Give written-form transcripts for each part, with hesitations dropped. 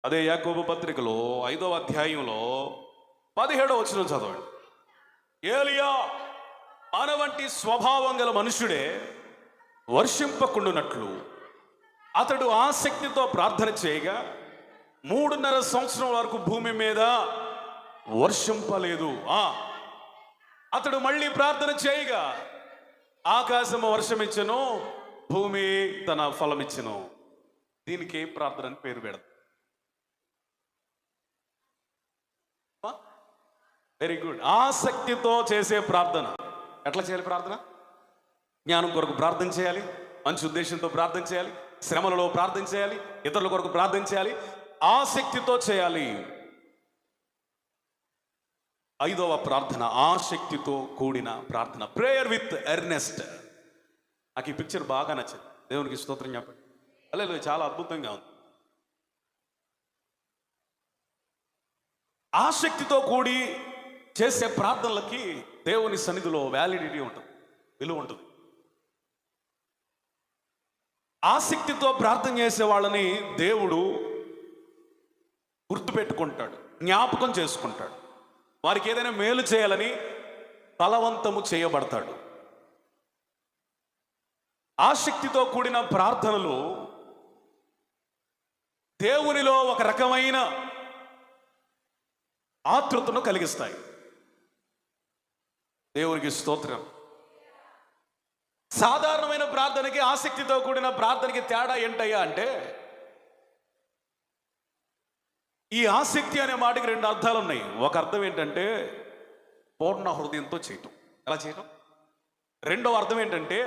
అదే యాకోబు పత్రికలో 5వ అధ్యాయంలో 17వ వచనం చదవండి. ఏలియా మన వంటి స్వభావం గల మనుషుడే వర్షింపకుండునట్లు అతడు ఆసక్తితో ప్రార్థన చేయగా 3.5 సంవత్సరం వరకు భూమి మీద వర్షింపలేదు. అతడు మళ్ళీ ప్రార్థన చేయగా ఆకాశము వర్షమిచ్చెను, భూమి తన ఫలమిచ్చెను. దీనికి ప్రార్థన అని పేరు పెడతాం. Very good. ఆసక్తితో చేసే ప్రార్థన. ఎట్లా చేయాలి ప్రార్థన? జ్ఞానం కొరకు ప్రార్థన చేయాలి, మంచి ఉద్దేశంతో ప్రార్థన చేయాలి, శ్రమలలో ప్రార్థన చేయాలి, ఇతరుల కొరకు ప్రార్థన చేయాలి, ఆసక్తితో చేయాలి. 5వ ప్రార్థన ఆసక్తితో కూడిన ప్రార్థన, ప్రేయర్ విత్ ఎర్నెస్ట్. నాకు ఈ పిక్చర్ బాగా నచ్చింది. దేవునికి స్తోత్రం చెప్పండి. అలా చాలా అద్భుతంగా ఉంది. ఆసక్తితో కూడి చేసే ప్రార్థనలకి దేవుని సన్నిధిలో వ్యాలిడిటీ ఉంటుంది, విలువ ఉంటుంది. ఆసక్తితో ప్రార్థన చేసే వాళ్ళని దేవుడు గుర్తుపెట్టుకుంటాడు, జ్ఞాపకం చేసుకుంటాడు. వారికి ఏదైనా మేలు చేయాలని బలవంతము చేయబడతాడు. ఆసక్తితో కూడిన ప్రార్థనలు దేవునిలో ఒక రకమైన ఆతృతను కలిగిస్తాయి. దేవునికి స్తోత్రం. సాధారణమైన ప్రార్థనకి ఆసక్తితో కూడిన ప్రార్థనకి తేడా ఏంటయ్యా అంటే, ఈ ఆసక్తి అనే మాటకి 2 అర్థాలు ఉన్నాయి. ఒక అర్థం ఏంటంటే పూర్ణ హృదయంతో చేయటం. ఎలా చేయటం? రెండవ అర్థం ఏంటంటే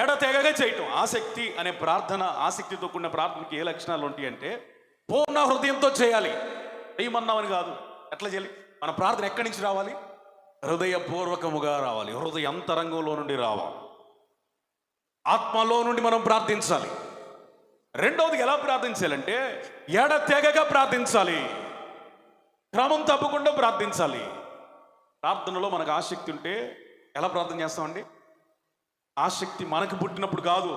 ఎడతెగగా చేయటం. ఆసక్తి అనే ప్రార్థన, ఆసక్తితో కూడిన ప్రార్థనకి ఏ లక్షణాలు ఉంటాయి అంటే, పూర్ణ హృదయంతో చేయాలి. ఏమన్నామని కాదు. ఎట్లా చేయాలి? మన ప్రార్థన ఎక్కడి నుంచి రావాలి? హృదయపూర్వకముగా రావాలి. హృదయ అంతరంగంలో నుండి రావాలి. ఆత్మలో నుండి మనం ప్రార్థించాలి. రెండవది ఎలా ప్రార్థించాలంటే ఎడతెగగా ప్రార్థించాలి, క్రమం తప్పకుండా ప్రార్థించాలి. ప్రార్థనలో మనకు ఆసక్తి ఉంటే ఎలా ప్రార్థన చేస్తామండి? ఆసక్తి మనకు పుట్టినప్పుడు కాదు.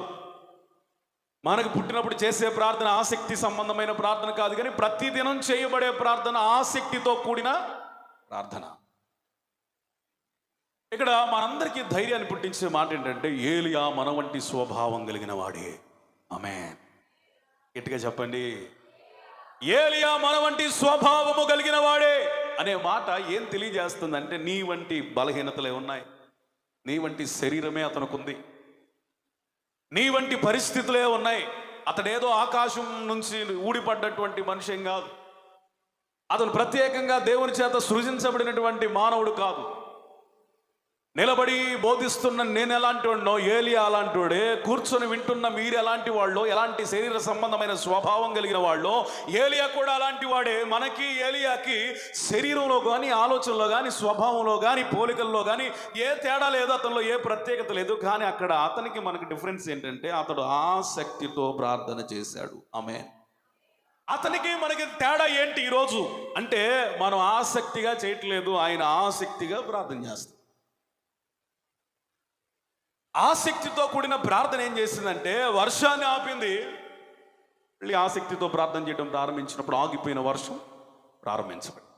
మనకు పుట్టినప్పుడు చేసే ప్రార్థన ఆసక్తి సంబంధమైన ప్రార్థన కాదు, కానీ ప్రతిదినం చేయబడే ప్రార్థన ఆసక్తితో కూడిన ప్రార్థన. ఇక్కడ మనందరికీ ధైర్యాన్ని పుట్టించే మాట ఏంటంటే, ఏలియా మన వంటి స్వభావం కలిగిన వాడే. ఆమేన్. గట్టిగా చెప్పండి. ఏలియా మన వంటి స్వభావము కలిగిన వాడే అనే మాట ఏం తెలియజేస్తుందంటే, నీ వంటి బలహీనతలే ఉన్నాయి, నీ వంటి శరీరమే అతనుకుంది, నీ వంటి పరిస్థితులే ఉన్నాయి. అతడేదో ఆకాశం నుంచి ఊడిపడ్డటువంటి మనిషి ఏం కాదు. అతను ప్రత్యేకంగా దేవుని చేత సృజించబడినటువంటి మానవుడు కాదు. నిలబడి బోధిస్తున్న నేను ఎలాంటి వాడినో ఏలియా అలాంటి వాడే. కూర్చొని వింటున్న మీరు ఎలాంటి వాళ్ళు, ఎలాంటి శరీర సంబంధమైన స్వభావం కలిగిన వాళ్ళు, ఏలియా కూడా అలాంటి వాడే. మనకి ఏలియాకి శరీరంలో కానీ, ఆలోచనలో కానీ, స్వభావంలో కానీ, పోలికల్లో కానీ ఏ తేడా లేదు, అతనిలో ఏ ప్రత్యేకత లేదు. కానీ అక్కడ అతనికి మనకి డిఫరెన్స్ ఏంటంటే, అతడు ఆసక్తితో ప్రార్థన చేశాడు. ఆమేన్. అతనికి మనకి తేడా ఏంటి ఈరోజు అంటే, మనం ఆసక్తిగా చేయట్లేదు, ఆయన ఆసక్తిగా ప్రార్థన చేస్తాం. ఆసక్తితో కూడిన ప్రార్థన ఏం చేసిందంటే వర్షాన్ని ఆపింది. మళ్ళీ ఆసక్తితో ప్రార్థన చేయడం ప్రారంభించినప్పుడు ఆగిపోయిన వర్షం ప్రారంభించబడింది.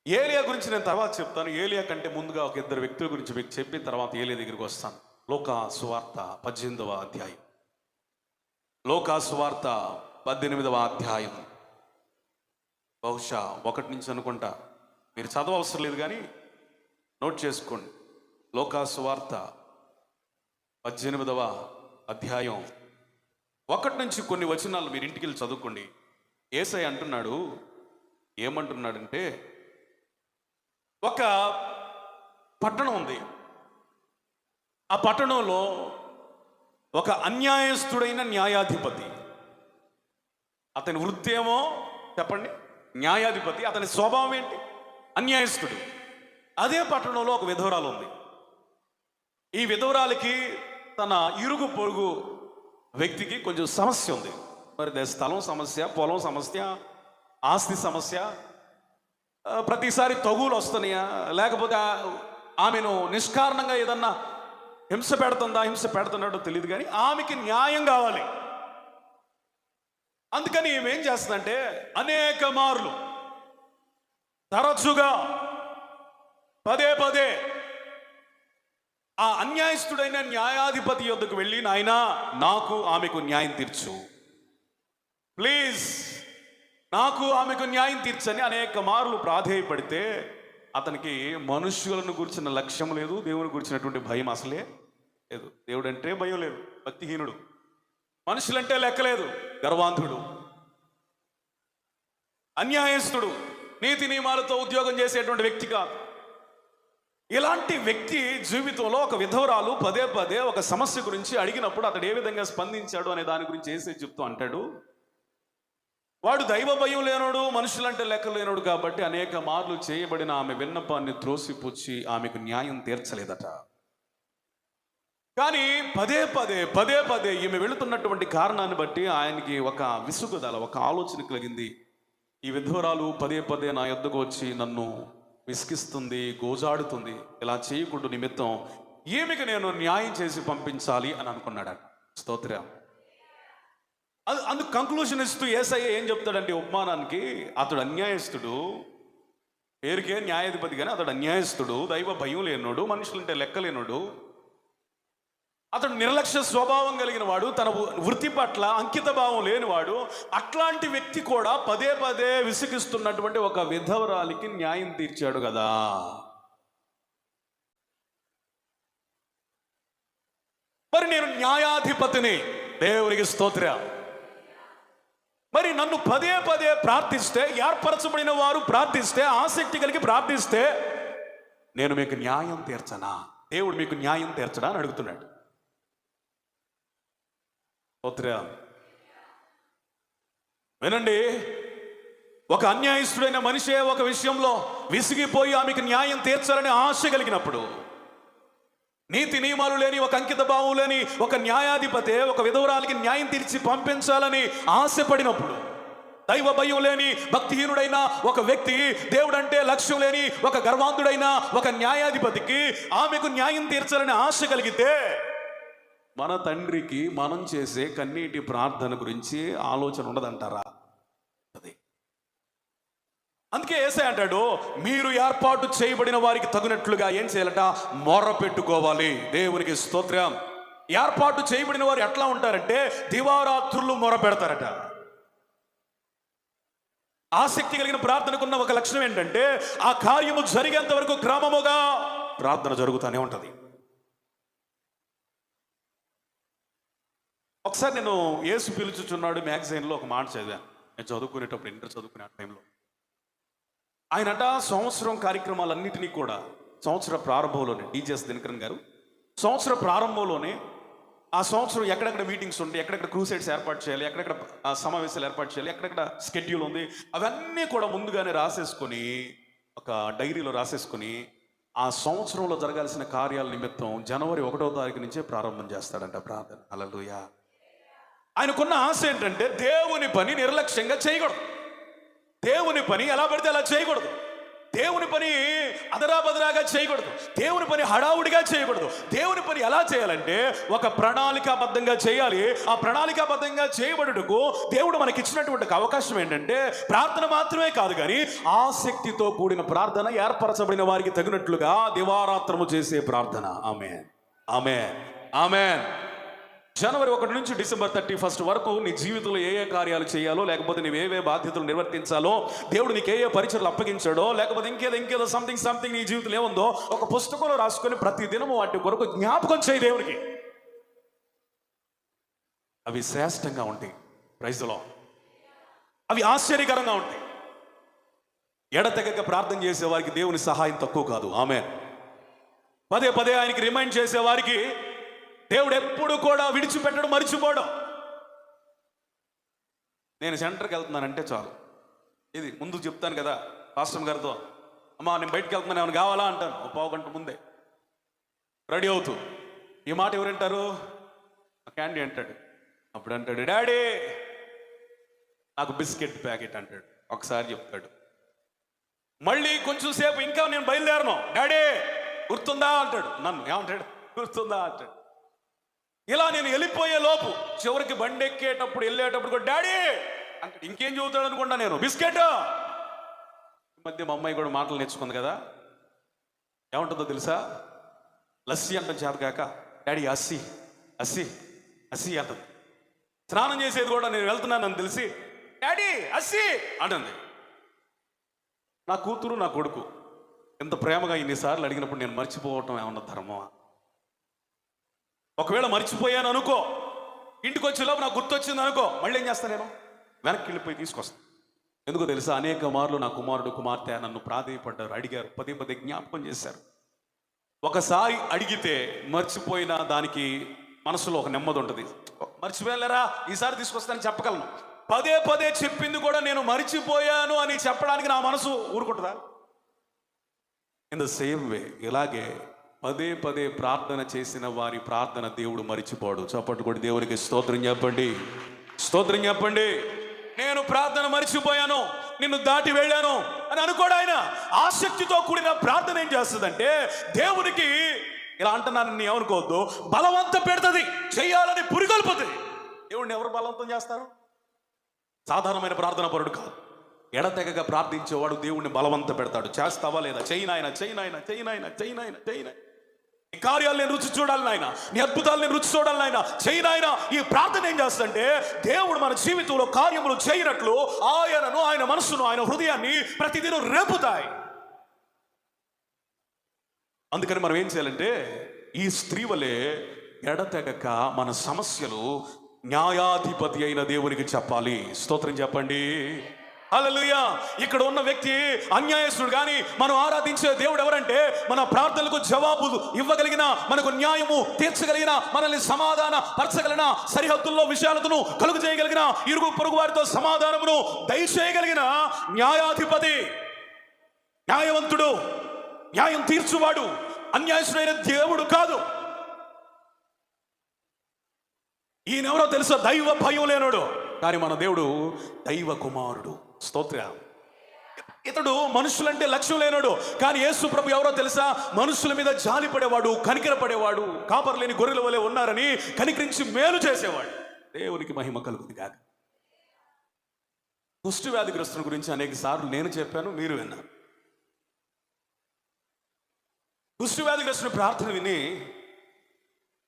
ఏలియా గురించి నేను తర్వాత చెప్తాను. ఏలియా కంటే ముందుగా ఒక 2 వ్యక్తుల గురించి మీకు చెప్పిన తర్వాత ఏలియా దగ్గరికి వస్తాను. లూకా సువార్త 18వ అధ్యాయం. లూకా సువార్త 18వ అధ్యాయం. బహుశా 1 నుంచి అనుకుంటా, మీరు చదవవసరం లేదు కానీ నోట్ చేసుకోండి. లూకా సువార్త 18వ అధ్యాయం 1 నుంచి కొన్ని వచనాలు మీరు ఇంటికి వెళ్ళి చదువుకోండి. యేసయ్య అంటున్నాడు, ఏమంటున్నాడంటే, ఒక పట్టణం ఉంది. ఆ పట్టణంలో ఒక అన్యాయస్తుడైన న్యాయాధిపతి. అతని వృత్తి ఏమో చెప్పండి, న్యాయాధిపతి. అతని స్వభావం ఏంటి? అన్యాయస్తుడు. అదే పట్టణంలో ఒక విధవరాలు ఉంది. ఈ విధవరాలకి తన ఇరుగు పొరుగు వ్యక్తికి కొంచెం సమస్య ఉంది. మరి స్థలం సమస్య, పొలం సమస్య, ఆస్తి సమస్య, ప్రతిసారి తగులు వస్తున్నాయా, లేకపోతే ఆమెను నిష్కారణంగా ఏదన్నా హింస పెడుతున్నాడో తెలియదు, కానీ ఆమెకి న్యాయం కావాలి. అందుకని ఈమె ఏం చేస్తుందంటే అనేక మార్లు తరచుగా పదే పదే ఆ అన్యాయస్తుడైన న్యాయాధిపతి యొద్దకు వెళ్ళి, నాయనా నాకు ఆమెకు న్యాయం తీర్చు, ప్లీజ్ నాకు ఆమెకు న్యాయం తీర్చని అనేక మార్లు ప్రాధేయపడితే అతనికి మనుష్యులను గురించిన లక్ష్యం లేదు, దేవుని గురించినటువంటి భయం అసలే లేదు. దేవుడు అంటే భయం లేదు, భక్తిహీనుడు. మనుషులంటే లెక్కలేదు, గర్వాంధుడు, అన్యాయస్తుడు, నీతి నియమాలతో ఉద్యోగం చేసేటువంటి వ్యక్తి కాదు. ఇలాంటి వ్యక్తి జీవితంలో ఒక విధవరాలు పదే పదే ఒక సమస్య గురించి అడిగినప్పుడు అతడు ఏ విధంగా స్పందించాడు అనే దాని గురించి ఏసే చెప్తూ అంటాడు, వాడు దైవ భయం లేనోడు, మనుషులంటే లెక్క లేనోడు కాబట్టి అనేక మార్లు చేయబడిన ఆమె విన్నపాన్ని త్రోసిపుచ్చి ఆమెకు న్యాయం తీర్చలేదట. కానీ పదే పదే ఈమె వెళుతున్నటువంటి కారణాన్ని బట్టి ఆయనకి ఒక విసుగుదల, ఒక ఆలోచన కలిగింది. ఈ విధవరాలు పదే పదే నా యొద్దకు వచ్చి నన్ను విసిగిస్తుంది, గోజాడుతుంది, ఇలా చేయకుండా నిమిత్తం ఈమెకి నేను న్యాయం చేసి పంపించాలి అని అనుకున్నాడట. స్తోత్రం. అందుకు కంక్లూషన్ ఇస్తూ యేసయ్య ఏం చెప్తాడంటే ఉపమానానికి, అతడు అన్యాయస్తుడు, పేరుకే న్యాయాధిపతి కానీ అతడు అన్యాయస్తుడు, దైవ భయం లేనోడు, మనుషులంటే లెక్కలేనోడు, అతడు నిర్లక్ష్య స్వభావం కలిగిన వాడు, తన వృత్తి పట్ల అంకిత భావం లేనివాడు. అట్లాంటి వ్యక్తి కూడా పదే పదే విసిగిస్తున్నటువంటి ఒక విధవరాలికి న్యాయం తీర్చాడు కదా. మరి నేను న్యాయాధిపతిని, దేవునికి స్తోత్రం. మరి నన్ను పదే పదే ప్రార్థిస్తే, ఏర్పరచబడిన వారు ప్రార్థిస్తే, ఆసక్తి కలిగి ప్రార్థిస్తే నేను మీకు న్యాయం తీర్చనా, దేవుడు మీకు న్యాయం తీర్చడా అని అడుగుతున్నాడు. స్తోత్రం. వినండి, ఒక అన్యాయస్తుడైన మనిషే ఒక విషయంలో విసిగిపోయి ఆమెకు న్యాయం తీర్చాలని ఆశ కలిగినప్పుడు, నీతి నియమాలు లేని, ఒక అంకిత భావం లేని ఒక న్యాయాధిపతి ఒక విధవరాలికి న్యాయం తీర్చి పంపించాలని ఆశపడినప్పుడు, దైవ భయం లేని భక్తిహీనుడైన ఒక వ్యక్తి, దేవుడంటే లక్ష్యం లేని ఒక గర్వాంధుడైన ఒక న్యాయాధిపతికి ఆమెకు న్యాయం తీర్చాలని ఆశ కలిగితే, మన తండ్రికి మనం చేసే కన్నీటి ప్రార్థన గురించి ఆలోచన ఉండదంటారా? అది అందుకే యేసయ్య అంటాడు, మీరు ఏర్పాటు చేయబడిన వారికి తగినట్లుగా ఏం చేయాలట? మొర్ర పెట్టుకోవాలి. దేవునికి స్తోత్రం. ఏర్పాటు చేయబడిన వారు ఎట్లా ఉంటారంటే దివారాత్రులు మొర్ర పెడతారట. ఆసక్తి కలిగిన ప్రార్థనకున్న ఒక లక్షణం ఏంటంటే ఆ కార్యము జరిగేంత వరకు క్రమముగా ప్రార్థన జరుగుతూనే ఉంటుంది. ఒకసారి నేను యేసు పిలుచుచున్నాడు మ్యాగజైన్లో ఒక మాట చదివాను. నేను చదువుకునేటప్పుడు, ఇంటర్ చదువుకునే టైంలో ఆయనట సంవత్సరం కార్యక్రమాలన్నింటినీ కూడా సంవత్సర ప్రారంభంలోనే, డిజెస్ దినకరన్ గారు సంవత్సర ప్రారంభంలోనే ఆ సంవత్సరం ఎక్కడెక్కడ మీటింగ్స్ ఉంటాయి, ఎక్కడెక్కడ క్రూసైడ్స్ ఏర్పాటు చేయాలి, ఎక్కడెక్కడ సమావేశాలు ఏర్పాటు చేయాలి, ఎక్కడెక్కడ స్కెడ్యూల్ ఉంది, అవన్నీ కూడా ముందుగానే రాసేసుకొని ఒక డైరీలో రాసేసుకొని ఆ సంవత్సరంలో జరగాల్సిన కార్యాల నిమిత్తం జనవరి 1వ తారీఖు నుంచే ప్రారంభం చేస్తాడంట ప్రార్థన. హల్లెలూయా. ఆయనకున్న ఆశ ఏంటంటే దేవుని పని నిర్లక్ష్యంగా చేయకూడదు, దేవుని పని ఎలా పడితే అలా చేయకూడదు, దేవుని పని అదరాబదరాగా చేయకూడదు, దేవుని పని హడావుడిగా చేయకూడదు. దేవుని పని ఎలా చేయాలంటే ఒక ప్రణాళికాబద్ధంగా చేయాలి. ఆ ప్రణాళికాబద్ధంగా చేయబడుటకు దేవుడు మనకి ఇచ్చినటువంటి అవకాశం ఏంటంటే ప్రార్థన మాత్రమే కాదు, కానీ ఆసక్తితో కూడిన ప్రార్థన, ఏర్పరచబడిన వారికి తగినట్లుగా దివారాత్రము చేసే ప్రార్థన. ఆమేన్, ఆమేన్, ఆమేన్. జనవరి 1 నుంచి డిసెంబర్ 31 వరకు నీ జీవితంలో ఏ ఏ కార్యాలు చేయాలో, లేకపోతే నీవు ఏవే బాధ్యతలు నిర్వర్తించాలో, దేవుడు నీకు ఏ ఏ పరిచయలు అప్పగించాడో, లేకపోతే ఇంకేదో సంథింగ్ నీ జీవితంలో ఏముందో ఒక పుస్తకంలో రాసుకొని ప్రతి దినము వాటి కొరకు జ్ఞాపకం చేయి దేవునికి. అవి శ్రేష్టంగా ఉంటాయి. Praise the lord. అవి ఆశ్చర్యకరంగా ఉంటాయి. ఎడతెగక ప్రార్థన చేసే వారికి దేవుని సహాయం తక్కువ కాదు. ఆమేన్. పదే పదే ఆయనకి రిమైండ్ చేసే వారికి దేవుడు ఎప్పుడు కూడా విడిచిపెట్టడం, మరిచిపోవడం. నేను సెంటర్కి వెళ్తున్నానంటే చాలు, ఇది ముందు చెప్తాను కదా పాస్టర్ గారితో, అమ్మా నేను బయటకు వెళ్తున్నాను, ఏమైనా కావాలా అంటాను. ఒక పావు గంట ముందే రెడీ అవుతూ. ఈ మాట ఎవరంటారు? క్యాండీ అంటాడు. అప్పుడు అంటాడు, డాడీ నాకు బిస్కెట్ ప్యాకెట్ అంటాడు. ఒకసారి చెప్తాడు. మళ్ళీ కొంచెం సేపు ఇంకా నేను బయలుదేరను, డాడీ గుర్తుందా అంటాడు. నన్ను ఏమంటాడు? గుర్తుందా అంటాడు. ఇలా నేను వెళ్ళిపోయే లోపు చివరికి బండి ఎక్కేటప్పుడు వెళ్ళేటప్పుడు కూడా డాడీ అంటే ఇంకేం చదువుతాడు అనుకుంటా నేను, బిస్కెట్. ఈ మధ్య మా అమ్మాయి కూడా మాటలు నేర్చుకుంది కదా, ఏముంటుందో తెలుసా? లస్సీ అంటాం చేత కాక, డాడీ అస్సి అస్సి అస్సి అంటుంది. స్నానం చేసేది కూడా నేను వెళ్తున్నానని తెలిసి డాడీ అస్సి అంటుంది. నా కూతురు నా కొడుకు ఎంత ప్రేమగా ఇన్నిసార్లు అడిగినప్పుడు నేను మర్చిపోవటం ఏమన్నా ధర్మమా? ఒకవేళ మర్చిపోయాను అనుకో, ఇంటికి వచ్చేలోపు నాకు గుర్తొచ్చింది అనుకో, మళ్ళీ ఏం చేస్తాను? నేను వెనక్కి వెళ్ళిపోయి తీసుకొస్తాను. ఎందుకో తెలుసా? అనేక మార్లు నా కుమారుడు కుమార్తె నన్ను ప్రాధేయపడ్డారు, అడిగారు, పదే పదే జ్ఞాపకం చేశారు. ఒకసారి అడిగితే మర్చిపోయిన దానికి మనసులో ఒక నెమ్మది ఉంటుంది. మర్చిపోయారా, ఈసారి తీసుకొస్తానని చెప్పగలను. పదే పదే చెప్పింది కూడా నేను మర్చిపోయాను అని చెప్పడానికి నా మనసు ఊరుకుంటుందా? ఇన్ ద సేమ్ వే, ఇలాగే పదే పదే ప్రార్థన చేసిన వారి ప్రార్థన దేవుడు మరిచిపోడు. చప్పట్లు కూడా దేవునికి స్తోత్రం చెప్పండి, స్తోత్రం చెప్పండి. నేను ప్రార్థన మరిచిపోయాను, నిన్ను దాటి వెళ్ళాను అని అనుకోడు ఆయన. ఆసక్తితో కూడిన ప్రార్థన ఏం చేస్తుందంటే దేవునికి, ఇలా అంటున్నానని ఏమనుకోవద్దు, బలవంతం పెడుతుంది, చెయ్యాలని పురికొల్పుతుంది. దేవుడిని ఎవరు బలవంతం చేస్తారు? సాధారణమైన ప్రార్థన పరుడు కాదు. ఎడతెగగా ప్రార్థించేవాడు దేవుణ్ణి బలవంత పెడతాడు. చేస్తావా లేదా? చెయ్యి నాయన, చెయ్యి నాయన, చెయ్యి నాయన, చెయ్యి నాయన, చెయ్యి నాయన. నీ కార్యాలు నేను రుచి చూడాలి నాయన, నీ అద్భుతాలు నేను రుచి చూడాలి నాయన, చెయ్యి నాయన. ఈ ప్రార్థన ఏం చేస్తుందంటే దేవుడు మన జీవితంలో కార్యములు చేయనట్లు ఆయనను, ఆయన మనస్సును, ఆయన హృదయాన్ని ప్రతిదినం రేపుతాయి. అందుకని మనం ఏం చేయాలంటే ఈ స్త్రీ వలె ఎడతెగక మన సమస్యలు న్యాయాధిపతి అయిన దేవునికి చెప్పాలి. స్తోత్రం చెప్పండి, హల్లెలూయా. ఇక్కడ ఉన్న వ్యక్తి అన్యాయస్తుడు, కానీ మనం ఆరాధించే దేవుడు ఎవరంటే మన ప్రార్థనలకు జవాబులు ఇవ్వగలిగిన, మనకు న్యాయము తీర్చగలిగిన, మనల్ని సమాధాన పరచగలిగిన, సరిహద్దుల్లో విషయాలను కలుగు చేయగలిగిన, ఇరుగు పొరుగు వారితో సమాధానమును దయచేయగలిగిన న్యాయాధిపతి, న్యాయవంతుడు, న్యాయం తీర్చువాడు, అన్యాయస్తుడైన దేవుడు కాదు. ఈయనెవరో తెలుసా? దైవ భయం లేనోడు, కానీ మన దేవుడు దైవ కుమారుడు. స్తోత్ర. ఇతడు మనుషులంటే లక్ష్యం లేనోడు, కానీ యేసు ప్రభు ఎవరో తెలుసా? మనుషుల మీద జాలి పడేవాడు, కనికర పడేవాడు, కాపర్ లేని గొర్రెల వలె ఉన్నారని కనికరించి మేలు చేసేవాడు. దేవునికి మహిమ కలుగుతుంది కాక. కుష్టు వ్యాధిగ్రస్తుల గురించి అనేక సార్లు నేను చెప్పాను, మీరు విన్నారు. కుష్టు వ్యాధిగ్రస్తుని ప్రార్థన విని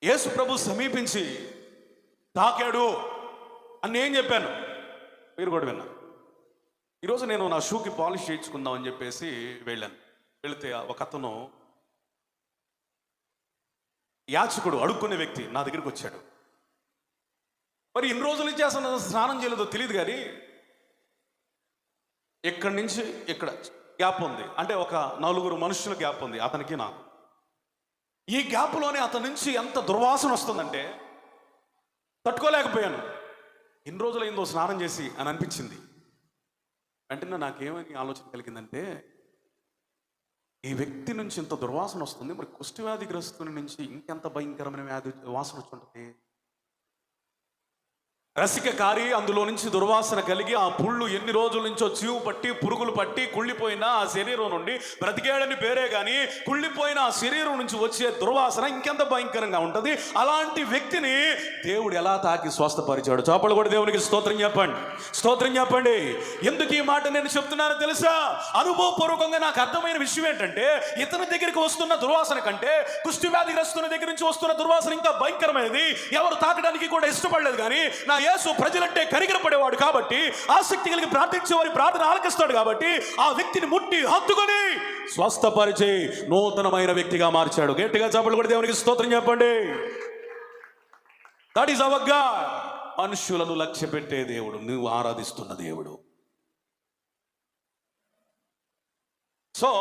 యేసు ప్రభు సమీపించి తాకాడు అని నేను చెప్పాను, మీరు కూడా విన్నారు. ఈరోజు నేను నా షూకి పాలిష్ చేయించుకుందాం అని చెప్పేసి వెళ్ళాను. వెళితే ఒక అతను, యాచకుడు, అడుక్కునే వ్యక్తి నా దగ్గరికి వచ్చాడు. మరి ఇన్ని రోజుల నుంచి అసలు స్నానం చేయలేదో తెలియదు, కానీ ఇక్కడి నుంచి ఇక్కడ గ్యాప్ ఉంది, అంటే ఒక 4 మనుషుల గ్యాప్ ఉంది అతనికి నాకు. ఈ గ్యాప్లోనే అతని నుంచి ఎంత దుర్వాసన వస్తుందంటే తట్టుకోలేకపోయాను. ఎన్ని రోజులైందో స్నానం చేసి అని అనిపించింది. వెంటనే నాకేమని ఆలోచన కలిగిందంటే, ఈ వ్యక్తి నుంచి ఇంత దుర్వాసన వస్తుంది, మరి కుష్ఠవ్యాధిగ్రస్తుని నుంచి ఇంకెంత భయంకరమైన వాసన వచ్చి ఉంటుంది. రసిక కారి అందులో నుంచి దుర్వాసన కలిగి ఆ పుళ్ళు ఎన్ని రోజుల నుంచో చీవు పట్టి, పురుగులు పట్టి, కుళ్ళిపోయిన ఆ శరీరం నుండి బ్రతికేడని పేరే కానీ కుళ్ళిపోయిన ఆ శరీరం నుంచి వచ్చే దుర్వాసన ఇంకెంత భయంకరంగా ఉంటుంది. అలాంటి వ్యక్తిని దేవుడు ఎలా తాకి స్వస్థపరిచాడు? చప్పట్లు కూడా దేవునికి స్తోత్రం చెప్పండి, స్తోత్రం చెప్పండి. ఎందుకు ఈ మాట నేను చెప్తున్నానో తెలుసా? అనుభవపూర్వకంగా నాకు అర్థమైన విషయం ఏంటంటే, ఇతని దగ్గరికి వస్తున్న దుర్వాసన కంటే కుష్టి వ్యాధిగ్రస్తుని దగ్గర నుంచి వస్తున్న దుర్వాసన ఇంకా భయంకరమైనది. ఎవరు తాకడానికి కూడా ఇష్టపడలేదు, కానీ నా యేసు ప్రజలంటే కనికరపడేవాడు కాబట్టి, ఆసక్తి కలిగి ప్రార్థించే వారి ప్రార్థన ఆలకిస్తాడు కాబట్టి, ఆ వ్యక్తిని ముట్టి హత్తుకొని స్వస్థపరిచి నూతనమైన వ్యక్తిగా మార్చాడు. గట్టిగా చప్పట్లు కూడా దేవునికి స్తోత్రం చెప్పండి. That is our God. మనుషులను లక్ష్య పెట్టే దేవుడు, నువ్వు ఆరాధిస్తున్న దేవుడు. సో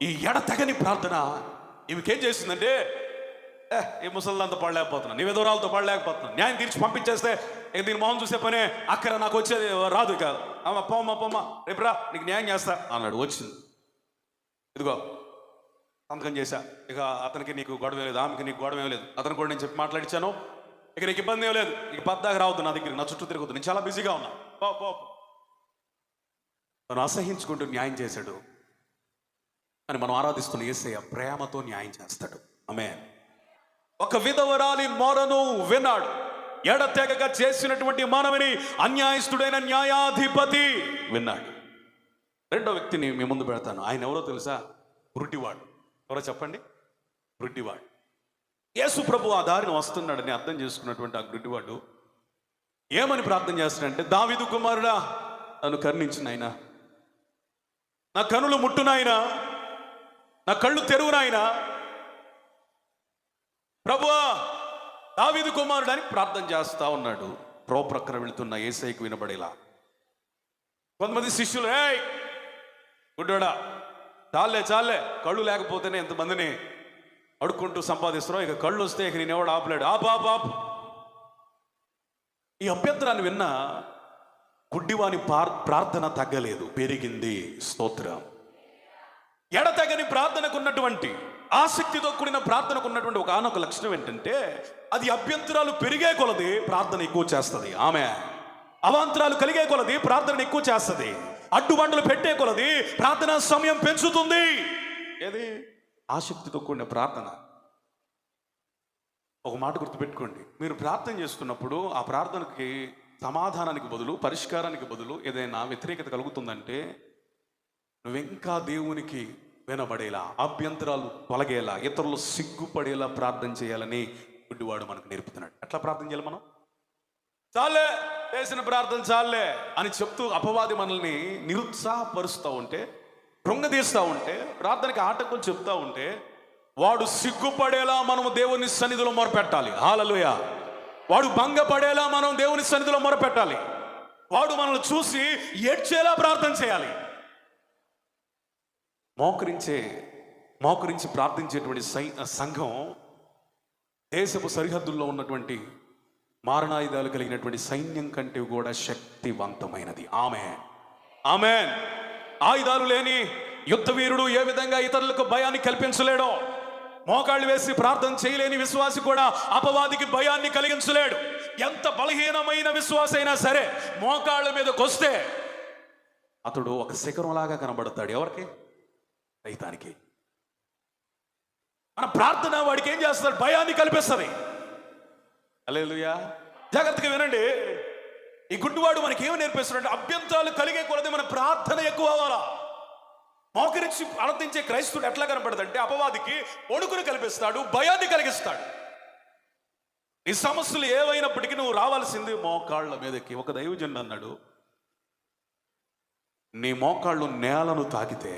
ఈ ఎడతెగని ప్రార్థన ఈమెకేం చేసిందంటే, ఈ ముసలిదంతా పడలేకపోతున్నాను, నీ విధవరాలతో పడలేకపోతున్నాను, న్యాయం తీర్చి పంపించేస్తే దీని మొహం చూసే పనే అక్కడ నాకు వచ్చేది రాదు. ఇక అమ్మ పోమ్మా రేపు రా, నీకు న్యాయం చేస్తా అన్నాడు. వచ్చింది, ఇదిగో సంతకం చేశా, ఇక అతనికి నీకు గొడవ లేదు, ఆమెకి నీకు గొడవ ఏం లేదు, అతను కూడా నేను చెప్పి మాట్లాడించాను, ఇక నీకు ఇబ్బంది ఏం లేదు, ఇక పద్దాకా రావద్దు నా దగ్గర, నా చుట్టూ తిరుగుతుంది, నేను చాలా బిజీగా ఉన్నా, పో. తను అసహించుకుంటూ న్యాయం చేశాడు. అని మనం ఆరాధిస్తున్న యేసయ్య ప్రేమతో న్యాయం చేస్తాడు. ఆమేన్. ఒక విధవరాలి మొరను విన్నాడు. ఎడతెగక చేసినటువంటి మానవుని అన్యాయస్తుడైన న్యాయాధిపతి విన్నాడు. రెండో వ్యక్తిని మీ ముందు పెడతాను. ఆయన ఎవరో తెలుసా? గురుటివాడు. ఎవరో చెప్పండి? గురుటివాడు. యేసు ప్రభు ఆ దారిని వస్తున్నాడని అర్థం చేసుకున్నటువంటి ఆ గురుటివాడు ఏమని ప్రార్థన చేస్తున్నాడంటే, దావీదు కుమారుడా నన్ను కరుణించు నాయనా, నా కనులు ముట్టు నాయనా, నా కళ్ళు తెరువు నాయనా, ప్రభువా దావీదు కుమారుడు అని ప్రార్థన చేస్తా ఉన్నాడు. ప్రక్కన వెళుతున్న యేసయ్యకు వినబడేలా. కొంతమంది శిష్యులు, ఏయ్ గుడ్డోడా చాలే కళ్ళు లేకపోతేనే ఎంతమందిని అడుక్కుంటూ సంపాదిస్తున్నావు, ఇక కళ్ళు వస్తే ఇక నేను ఎవడు ఆపలేడు, ఆపు. ఈ అభ్యంతరాన్ని విన్న గుడ్డివాని ప్రార్థన తగ్గలేదు, పెరిగింది. స్తోత్రం. ఎడతెగని ప్రార్థనకు ఉన్నటువంటి, ఆసక్తితో కూడిన ప్రార్థనకు ఉన్నటువంటి ఒక లక్షణం ఏంటంటే, అది అభ్యంతరాలు పెరిగే కొలది ప్రార్థన ఎక్కువ చేస్తుంది. ఆమె అవాంతరాలు కలిగే కొలది ప్రార్థన ఎక్కువ చేస్తుంది. అడ్డుబండలు పెట్టే కొలది ప్రార్థన సమయం పెంచుతుంది. ఏది? ఆసక్తితో కూడిన ప్రార్థన. ఒక మాట గుర్తుపెట్టుకోండి, మీరు ప్రార్థన చేస్తున్నప్పుడు ఆ ప్రార్థనకి సమాధానానికి బదులు, పరిష్కారానికి బదులు ఏదైనా వ్యతిరేకత కలుగుతుందంటే, నువ్వింకా దేవునికి వినబడేలా, అభ్యంతరాలు తొలగేలా, ఇతరులు సిగ్గుపడేలా ప్రార్థన చేయాలని గుడ్డివాడు మనకు నేర్పుతున్నాడు. ఎట్లా ప్రార్థన చేయాలి? మనం చాలే చేసిన ప్రార్థన చాలే అని చెప్తూ అపవాది మనల్ని నిరుత్సాహపరుస్తూ ఉంటే, కృంగదీస్తూ ఉంటే, ప్రార్థనకి ఆటంకం చెప్తా ఉంటే, వాడు సిగ్గుపడేలా మనము దేవుని సన్నిధిలో మొరపెట్టాలి. హల్లెలూయా. వాడు భంగపడేలా మనం దేవుని సన్నిధిలో మొరపెట్టాలి. వాడు మనల్ని చూసి ఏడ్చేలా ప్రార్థన చేయాలి. మోకరించి ప్రార్థించేటువంటి సంఘం దేశపు సరిహద్దుల్లో ఉన్నటువంటి మారణాయుధాలు కలిగినటువంటి సైన్యం కంటే కూడా శక్తివంతమైనది. ఆమేన్. ఆయుధాలు లేని యుద్ధ వీరుడు ఏ విధంగా ఇతరులకు భయాన్ని కల్పించలేడో, మోకాళ్ళు వేసి ప్రార్థన చేయలేని విశ్వాసి కూడా అపవాదికి భయాన్ని కలిగించలేడు. ఎంత బలహీనమైన విశ్వాస అయినా సరే మోకాళ్ళ మీదకి వస్తే అతడు ఒక శిఖరంలాగా కనబడతాడు. ఎవరికి? సైతానికి. మన ప్రార్థన వాడికి ఏం చేస్తాడు? భయాన్ని కల్పిస్తుంది. హల్లెలూయా. జాగ్రత్తగా వినండి. ఈ గుడ్డివాడు మనకి ఏమి నేర్పిస్తున్నాడు? అభ్యంతరాలు కలిగే కొలది మన ప్రార్థన ఎక్కువ అవ్వాలా. మోకరించి ప్రార్థించే క్రైస్తవుడు ఎట్లా కనపడదంటే, అపవాదికి ఒడుకును కల్పిస్తాడు, భయాన్ని కలిగిస్తాడు. ఈ సమస్యలు ఏవైనప్పటికీ నువ్వు రావాల్సింది మోకాళ్ళ మీదకి. ఒక దైవజనుడు అన్నాడు, నీ మోకాళ్ళు నేలను తాకితే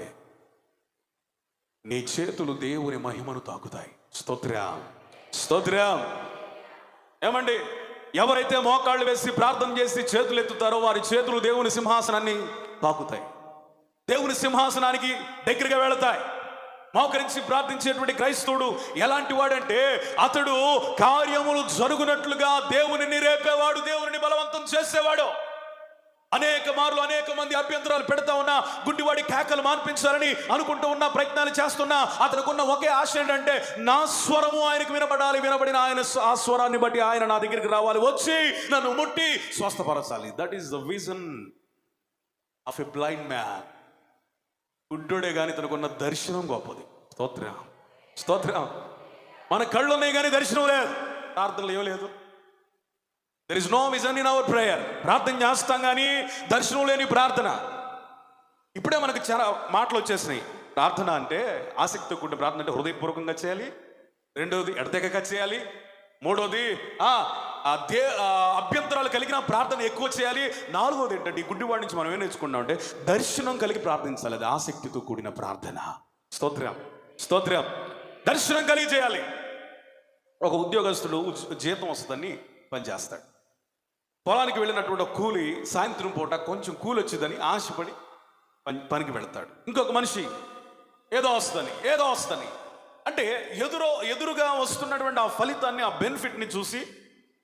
నీ చేతులు దేవుని మహిమను తాకుతాయి. స్తోత్రం. ఏమండి, ఎవరైతే మోకాళ్ళు వేసి ప్రార్థన చేసి చేతులు ఎత్తుతారో వారి చేతులు దేవుని సింహాసనాన్ని తాకుతాయి, దేవుని సింహాసనానికి దగ్గరగా వెళతాయి. మోకరించి ప్రార్థించేటువంటి క్రైస్తవుడు ఎలాంటి వాడంటే, అతడు కార్యములు జరుగునట్లుగా దేవుని రేపేవాడు, దేవుని బలవంతం చేసేవాడు. అనేక మంది అభ్యంతరాలు పెడతా ఉన్నా, గుడ్డివాడి కేకలు మాన్పించాలని అనుకుంటూ ఉన్న, ప్రయత్నాలు చేస్తున్నా, అతనుకున్న ఒకే ఆశ ఏంటంటే, నా స్వరము ఆయనకు వినబడాలి, వినబడిన ఆయన ఆ స్వరాన్ని బట్టి ఆయన నా దగ్గరికి రావాలి, వచ్చి నన్ను ముట్టి స్వస్థపరచాలి. That is the vision of a blind man. గుడ్డోడే కానీ తనకున్న దర్శనం గొప్పది. స్తోత్రం. మన కళ్ళు ఉన్నాయి కానీ దర్శనం లేదు, ప్రార్థనలు ఇవ్వలేదు. There is no vision in our prayer. ప్రార్థన చేస్తాం కానీ దర్శనం లేని ప్రార్థన. ఇప్పుడే మనకు చాలా మాటలు వచ్చేసినాయి. ప్రార్థన అంటే ఆసక్తితో కూడిన ప్రార్థన అంటే హృదయపూర్వకంగా చేయాలి. రెండవది ఎడతెగక చేయాలి. మూడవది అభ్యంతరాలు కలిగిన ప్రార్థన ఎక్కువ చేయాలి. నాలుగవది ఏంటంటే, ఈ గుడ్డివాడి నుంచి మనం ఏం నేర్చుకున్నాం అంటే, దర్శనం కలిగి ప్రార్థించాలి. అది ఆసక్తితో కూడిన ప్రార్థన. స్తోత్రం. దర్శనం కలిగి చేయాలి. ఒక ఉద్యోగస్తుడు జీతం వస్తుందని పనిచేస్తాడు. పొలానికి వెళ్ళినటువంటి కూలి సాయంత్రం పూట కొంచెం కూలి వచ్చిందని ఆశపడి పనికి వెళతాడు. ఇంకొక మనిషి ఏదో వస్తుందని అంటే ఎదురుగా వస్తున్నటువంటి ఆ ఫలితాన్ని, ఆ బెనిఫిట్ని చూసి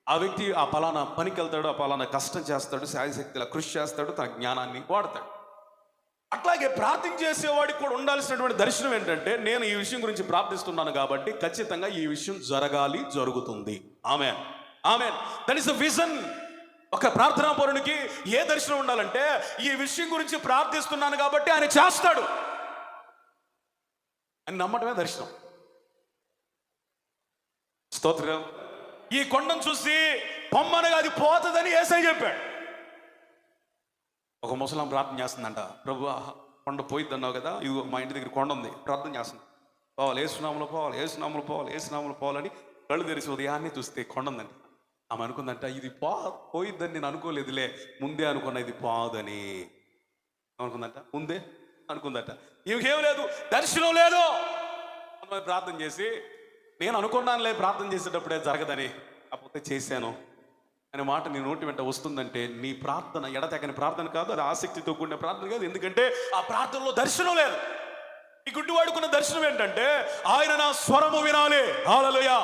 ఆ వ్యక్తి ఆ పలానా పనికి వెళ్తాడు, ఆ పలానా కష్టం చేస్తాడు, శాయశక్తిలా కృషి చేస్తాడు, తన జ్ఞానాన్ని వాడతాడు. అట్లాగే ప్రార్థన చేసేవాడికి కూడా ఉండాల్సినటువంటి దర్శనం ఏంటంటే, నేను ఈ విషయం గురించి ప్రార్థిస్తున్నాను కాబట్టి ఖచ్చితంగా ఈ విషయం జరగాలి, జరుగుతుంది. Amen. That is the vision. ఒక ప్రార్థనా పరునికి ఏ దర్శనం ఉండాలంటే, ఈ విషయం గురించి ప్రార్థిస్తున్నాను కాబట్టి ఆయన చేస్తాడు అని నమ్మటమే దర్శనం. స్తోత్రం. ఈ కొండను చూసి పొమ్మనగా అది పోతుందని యేసయ్య చెప్పాడు. ఒక ముసలాం ప్రార్థన చేస్తుందంట, ప్రభు కొండ పోయిద్ది అన్నావు కదా, ఇదిగో మా ఇంటి దగ్గర కొండ ఉంది, ప్రార్థన చేస్తుంది, పోవాలి ఏసునామలో పోవాలి, ఏసునామలో పోవాలి, ఏసునామలో పోవాలని కళ్ళు తెరిచి ఉదయాన్నే చూస్తే కొండ ఉందంట. ఆమె అనుకుందంట, ఇది పోయిద్దని నేను అనుకోలేదులే, ముందే అనుకున్నా ఇది పోదని అనుకుందంట, ముందే అనుకుందట. ఇంకేం లేదు, దర్శనం లేదు. ప్రార్థన చేసి నేను అనుకున్నానులే ప్రార్థన చేసేటప్పుడే జరగదని, కాకపోతే చేశాను అనే మాట నీ నోటి వెంట వస్తుందంటే నీ ప్రార్థన ఎడతెగని ప్రార్థన కాదు, అది ఆసక్తితో కూడిన ప్రార్థన కాదు. ఎందుకంటే ఆ ప్రార్థనలో దర్శనం లేదు. ఈ గుడ్డివాడుకున్న దర్శనం ఏంటంటే ఆయన నా స్వరము వినాలి. హల్లెలూయా.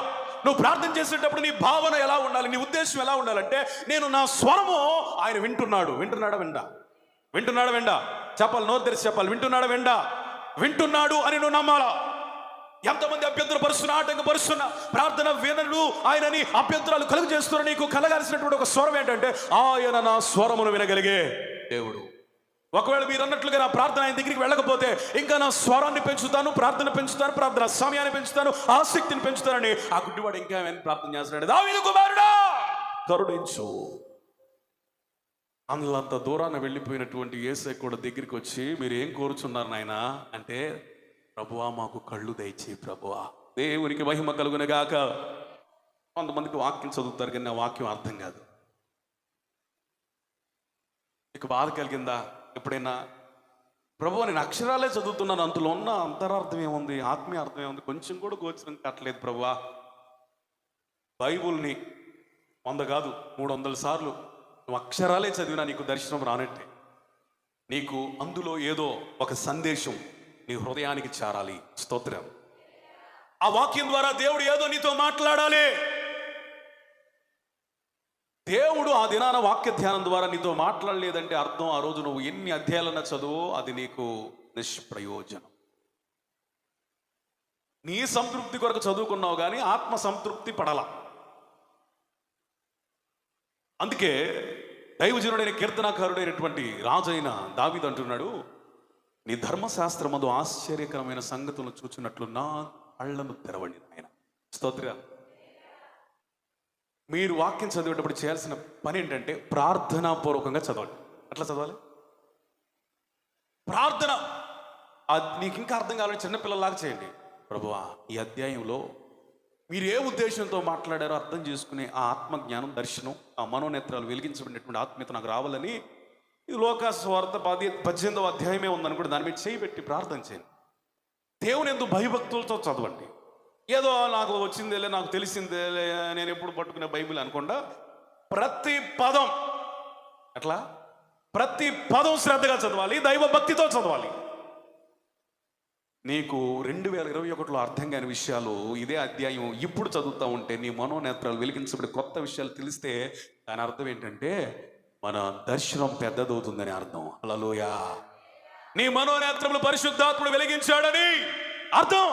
నువ్వు ప్రార్థన చేసేటప్పుడు నీ భావన ఎలా ఉండాలి, నీ ఉద్దేశం ఎలా ఉండాలంటే నేను నా స్వరము ఆయన వింటున్నాడా వెండా చెప్పాలి, నోరు తెరిచి చెప్పాలి, వింటున్నాడు అని నువ్వు నమ్మాలా. ఎంతమంది అభ్యంతరపరుస్తున్నా, ఆటంకపరుస్తున్నా, ప్రార్థన వినడు ఆయనని అభ్యంతరాలు కలుగు చేస్తున్నా, నీకు కలగాల్సినటువంటి ఒక స్వరం ఏంటంటే ఆయన నా స్వరమును వినగలిగే దేవుడు. ఒకవేళ మీరు అన్నట్లుగా నా ప్రార్థన ఆయన దగ్గరికి వెళ్ళకపోతే ఇంకా నా స్వరాన్ని పెంచుతాను, ప్రార్థన సమయాన్ని పెంచుతాను, ఆసక్తిని పెంచుతానని ఆ గుడ్డివాడు ఇంకా ప్రార్థన చేస్తున్నాడు, దావీదు కుమారుడా కరుణించు. అందులో దూరాన వెళ్ళిపోయినటువంటి యేసయ్య కూడా దగ్గరికి వచ్చి మీరు ఏం కోరుచున్నారు నాయనా అంటే, ప్రభువా మాకు కళ్ళు దయచేయి ప్రభువా. దేవునికి మహిమ కలుగునగాక. కొంతమందికి వాక్యం చదువుతారు కానీ ఆ వాక్యం అర్థం కాదు. మీకు బాధ కలిగిందా ఎప్పుడైనా? ప్రభువా నేను అక్షరాలే చదువుతున్నాను, అందులో ఉన్న అంతరార్థం ఏముంది, ఆత్మీయ అర్థం ఏముంది, కొంచెం కూడా గోచరం కట్టలేదు ప్రభువా. బైబుల్ని 100 కాదు 300 సార్లు నువ్వు అక్షరాలే చదివినా నీకు దర్శనం రానట్టే. నీకు అందులో ఏదో ఒక సందేశం నీ హృదయానికి చేరాలి. స్తోత్రం. ఆ వాక్యం ద్వారా దేవుడు ఏదో నీతో మాట్లాడాలి. దేవుడు ఆ దినాన వాక్య ధ్యానం ద్వారా నీతో మాట్లాడలేదంటే అర్థం ఆ రోజు నువ్వు ఎన్ని అధ్యాయాలన్నా చదువు, అది నీకు నిష్ప్రయోజనం. నీ సంతృప్తి కొరకు చదువుకున్నావు కానీ ఆత్మ సంతృప్తి పడలా. అందుకే దైవజనుడైన కీర్తనాకారుడైనటువంటి రాజైన దావీదు అంటున్నాడు, నీ ధర్మశాస్త్రమందు ఆశ్చర్యకరమైన సంగతులను చూచినట్లు నా కళ్ళను తెరవండి ఆయన. స్తోత్ర. మీరు వాక్యం చదివేటప్పుడు చేయాల్సిన పని ఏంటంటే ప్రార్థనాపూర్వకంగా చదవండి. అట్లా చదవాలి. ప్రార్థన నీకు ఇంకా అర్థం కావాలని చిన్నపిల్లలాగా చేయండి. ప్రభువా ఈ అధ్యాయంలో మీరు ఏ ఉద్దేశంతో మాట్లాడారో అర్థం చేసుకునే ఆ ఆత్మజ్ఞానం, దర్శనం, ఆ మనోనేత్రాలు వెలిగించబడినటువంటి ఆత్మీయత నాకు రావాలని, ఇది లోకాసువార్త 18వ అధ్యాయమే ఉందని కూడా దాని మీద చేయబెట్టి ప్రార్థన చేయండి. దేవుని యందు భయభక్తులతో చదవండి. ఏదో నాకు వచ్చిందేలే, నాకు తెలిసిందేలే, నేను ఎప్పుడు పట్టుకునే బైబిల్ అనుకుండా ప్రతి పదం శ్రద్ధగా చదవాలి, దైవ భక్తితో చదవాలి. నీకు 2021లో అర్థం కాని విషయాలు ఇదే అధ్యాయం ఇప్పుడు చదువుతూ ఉంటే నీ మనోనేత్రాలు వెలిగించబడి కొత్త విషయాలు తెలిస్తే దాని అర్థం ఏంటంటే మన దర్శనం పెద్దదవుతుందని అర్థం. హల్లెలూయా. నీ మనోనేత్రములు పరిశుద్ధాత్ముడు వెలిగించాడని అర్థం.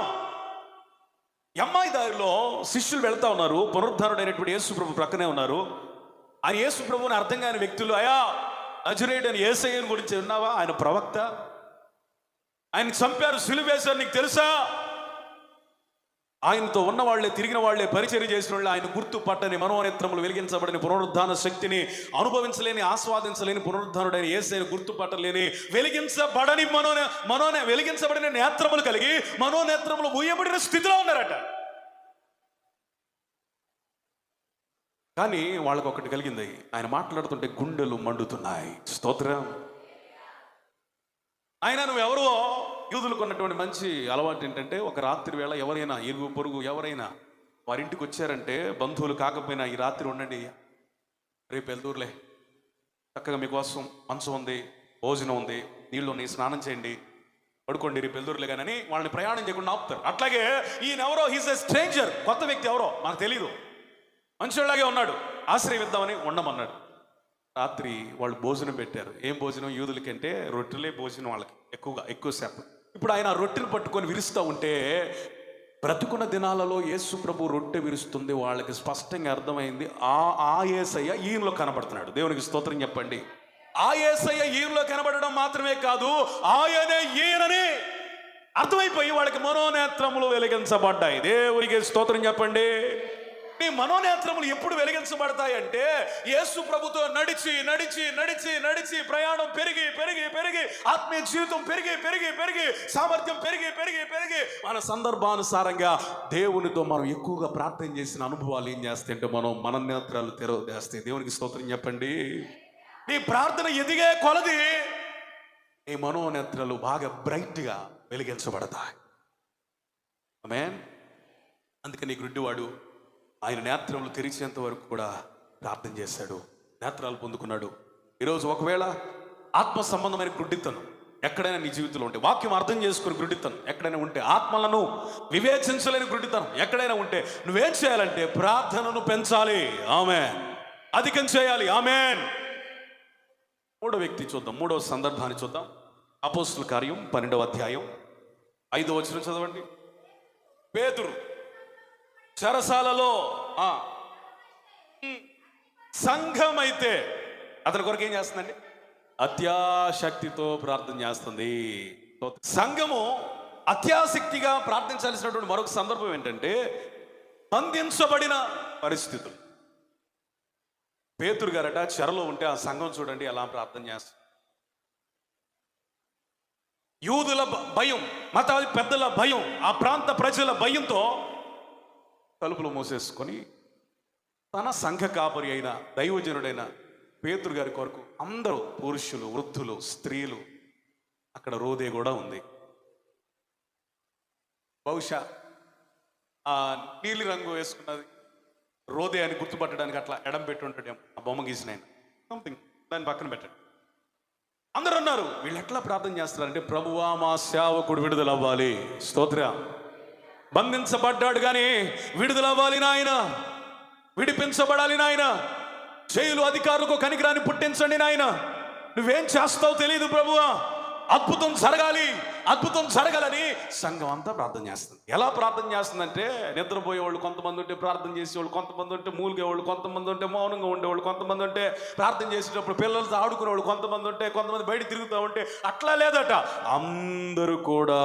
అమ్మాయి దారిలో శిష్యులు వెళ్తా ఉన్నారు, పునరుద్ధారుడైనటువంటి యేసు ప్రభు ప్రక్కనే ఉన్నారు. ఆ యేసు ప్రభువుని అర్థం కాని వ్యక్తులు, అయా నజరేయుడు అని యేసయ్యను గురించి విన్నావా, ఆయన ప్రవక్త, ఆయన చంపారు, సిలువ వేశారు, నీకు తెలుసా? ఆయనతో ఉన్న వాళ్లే, తిరిగిన వాళ్లే, పరిచర్య చేసిన వాళ్ళే ఆయన గుర్తుపట్టని మనోనేత్రములు వెలిగించబడిన పునరుద్ధాన శక్తిని అనుభవించలేని, ఆస్వాదించలేని పునరుద్ధానుడైన యేసయ్యను గుర్తుపట్టలేని, వెలిగించబడిన నేత్రములు కలిగి మనోనేత్రములు మూయబడిన స్థితిలో ఉన్నారట. కానీ వాళ్ళకు ఒకటి కలిగింది, ఆయన మాట్లాడుతుంటే గుండెలు మండుతున్నాయి. స్తోత్రం. ఆయన నువ్వెవరో, యూదులకు ఉన్నటువంటి మంచి అలవాటు ఏంటంటే ఒక రాత్రి వేళ ఎవరైనా ఇరుగు పొరుగు ఎవరైనా వారింటికి వచ్చారంటే, బంధువులు కాకపోయినా ఈ రాత్రి ఉండండి, రేపు వెళ్దూరులే, చక్కగా మీకోసం మంచం ఉంది, భోజనం ఉంది, నీళ్ళు ఉన్నాయి, స్నానం చేయండి, పడుకోండి, రేపు వెళ్దూరులే కానీ వాళ్ళని ప్రయాణం చేయకుండా ఆపుతారు. అట్లాగే ఈయన ఎవరో, హీస్ ఎ స్ట్రేంజర్, కొత్త వ్యక్తి, ఎవరో మాకు తెలీదు, మనుషుల్లాగే ఉన్నాడు, ఆశ్రయిద్దామని ఉండమన్నాడు. రాత్రి వాళ్ళు భోజనం పెట్టారు. ఏం భోజనం? యూదులకంటే రొట్టెలే భోజనం వాళ్ళకి ఎక్కువ శాతం. ఇప్పుడు ఆయన రొట్టెలు పట్టుకొని విరుస్తూ ఉంటే, బ్రతుకున్న దినాలలో యేసు ప్రభు రొట్టె విరుస్తుంది వాళ్ళకి స్పష్టంగా అర్థమైంది, ఆ యేసయ్య ఈయనలో కనబడుతున్నాడు. దేవునికి స్తోత్రం చెప్పండి. ఆ యేసయ్య ఈయనలో కనబడడం మాత్రమే కాదు, ఆయనే ఈయనని అర్థమైపోయి వాళ్ళకి మనోనేత్రములు వెలిగించబడ్డాయి. దేవునికి స్తోత్రం చెప్పండి. నీ మనోనేత్రములు ఎప్పుడు వెలిగించబడతాయంటే యేసు ప్రభుతో నడిచి నడిచి నడిచి నడిచి ప్రయాణం పెరిగి పెరిగి పెరిగి ఆత్మీయ జీవితం పెరిగి పెరిగి పెరిగి సామర్థ్యం పెరిగి పెరిగి పెరిగి మన సందర్భానుసారంగా దేవునితో మనం ఎక్కువగా ప్రార్థన చేసిన అనుభవాలు ఏం చేస్తాయంటే మనం మన నేత్రాలు తెరవేస్తాయి. దేవునికి స్తోత్రం చెప్పండి. నీ ప్రార్థన ఎదిగే కొలది నీ మనోనేత్రాలు బాగా బ్రైట్గా వెలిగించబడతాయి. ఆమేన్. అందుకని నీ గుడ్డివాడు ఆయన నేత్రములు తెరిచేంత వరకు కూడా ప్రార్థన చేశాడు, నేత్రాలు పొందుకున్నాడు. ఈరోజు ఒకవేళ ఆత్మ సంబంధమైన గుడ్డితనం ఎక్కడైనా నీ జీవితంలో ఉంటే, వాక్యం అర్థం చేసుకుని గుడ్డితనం ఎక్కడైనా ఉంటే, ఆత్మలను వివేచించలేని గుడ్డితనం ఎక్కడైనా ఉంటే, నువ్వేం చేయాలంటే ప్రార్థనను పెంచాలి. ఆమేన్. అధికం చేయాలి. ఆమేన్. మూడో వ్యక్తి చూద్దాం, మూడో సందర్భాన్ని చూద్దాం. అపోస్తుల కార్యం 12వ అధ్యాయం 5వ వచనం చదవండి. పేతురు చెరసాలలో సంఘం అయితే అతని కొరకు ఏం చేస్తుందండి? అత్యాశక్తితో ప్రార్థన చేస్తుంది. సంఘము అత్యాశక్తిగా ప్రార్థించాల్సినటువంటి మరొక సందర్భం ఏంటంటే బంధించబడిన పరిస్థితులు. పేతురు గారట చెరలో ఉంటే ఆ సంఘం చూడండి ఎలా ప్రార్థన చేస్తుంది. యూదుల భయం, మత పెద్దల భయం, ఆ ప్రాంత ప్రజల భయంతో తలుపులు మూసేసుకొని తన సంఘ కాపరి అయిన దైవజనుడైన పేతురు గారి కొరకు అందరూ పురుషులు, వృద్ధులు, స్త్రీలు, అక్కడ రోదే కూడా ఉంది. బహుశా ఆ నీలి రంగు వేసుకున్నది రోదే అని గుర్తుపట్టడానికి అట్లా ఎడం పెట్టి ఉంటాడేమో ఆ బొమ్మ గీసిన ఆయన, సంథింగ్ దాన్ని పక్కన పెట్టండి. అందరూ అన్నారు వీళ్ళు ఎట్లా ప్రార్థన చేస్తున్నారంటే, ప్రభువా మా సేవకుడు విడుదల అవ్వాలి. స్తోత్రం. బంధించబడ్డాడు కానీ విడుదల అవ్వాలి నాయన, విడిపించబడాలి నాయన, జైలు అధికారులకు కనికరాన్ని పుట్టించండి నాయన, నువ్వేం చేస్తావు తెలియదు ప్రభువా, అద్భుతం జరగాలి, అద్భుతం జరగాలని సంఘం అంతా ప్రార్థన చేస్తుంది. ఎలా ప్రార్థన చేస్తుందంటే, నిద్రపోయేవాళ్ళు కొంతమంది ఉంటే ప్రార్థన చేసేవాళ్ళు కొంతమంది ఉంటే, మూలిగేవాళ్ళు కొంతమంది ఉంటే, మౌనంగా ఉండేవాళ్ళు కొంతమంది ఉంటే, ప్రార్థన చేసేటప్పుడు పిల్లలతో ఆడుకునేవాళ్ళు కొంతమంది ఉంటే, కొంతమంది బయట తిరుగుతూ ఉంటే, అట్లా లేదట. అందరూ కూడా